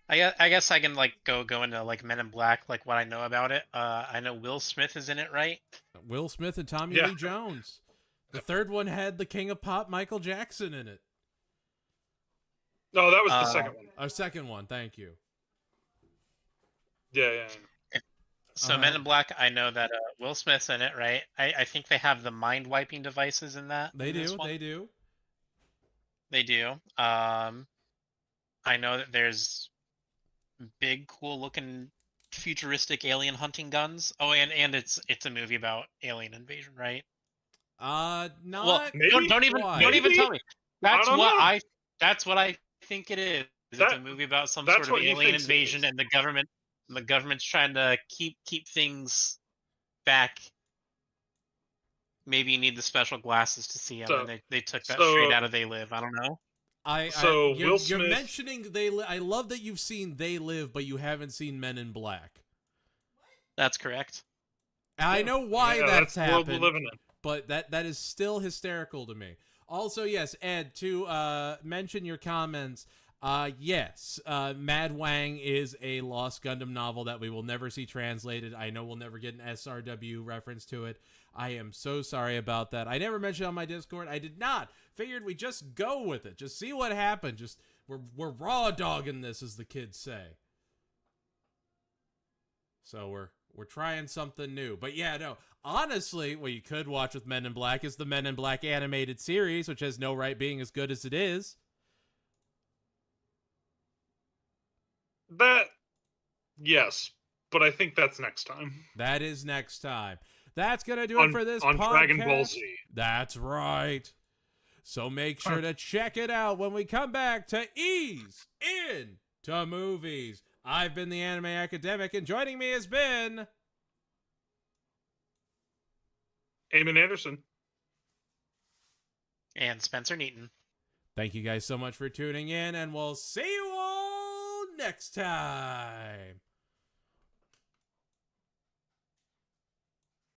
I guess I can like go into like Men in Black, like what I know about it. I know Will Smith is in it, right? Will Smith and Tommy Yeah. Lee Jones. The third one had the King of Pop, Michael Jackson, in it. No, that was the Uh, second one. Our second one, thank you. Yeah. So Men in Black, I know that Will Smith's in it, right? I think they have the mind wiping devices in that. They in this do, one. they do. They do. I know that there's big, cool looking futuristic alien hunting guns. Oh, and it's a movie about alien invasion, right? Not Well, Maybe? don't even Maybe? tell me. I don't know. That's what I think it is. It's That- a movie about some that's sort of what he alien thinks it invasion, is. and the government's trying to keep things back. Maybe you need the special glasses to see them, So- and they took that so- straight out of They Live. I don't know. So, you're, Will you're Smith- mentioning I love that you've seen They Live, but you haven't seen Men in Black. That's correct. I know why Yeah, that's the world happened, we're living in. but that is still hysterical to me. Also, yes, Ed, to mention your comments, yes, Mad Wang is a Lost Gundam novel that we will never see translated. I know we'll never get an SRW reference to it. I am so sorry about that. I never mentioned it on my Discord. I did not. Figured we just go with it. Just see what happened. Just we're raw dogging this, as the kids say. So we're trying something new. But yeah, no. Honestly, what you could watch with Men in Black is the Men in Black animated series, which has no right being as good as it is. Yes, but I think that's next time. That is next time. That's going to do it for this on podcast. Dragon Ball Z. That's right. So make sure to check it out when we come back to Ease Into Movies. I've been the Anime Academic, and joining me has been... Eamon Anderson. And Spencer Neaton. Thank you guys so much for tuning in, and we'll see you all next time.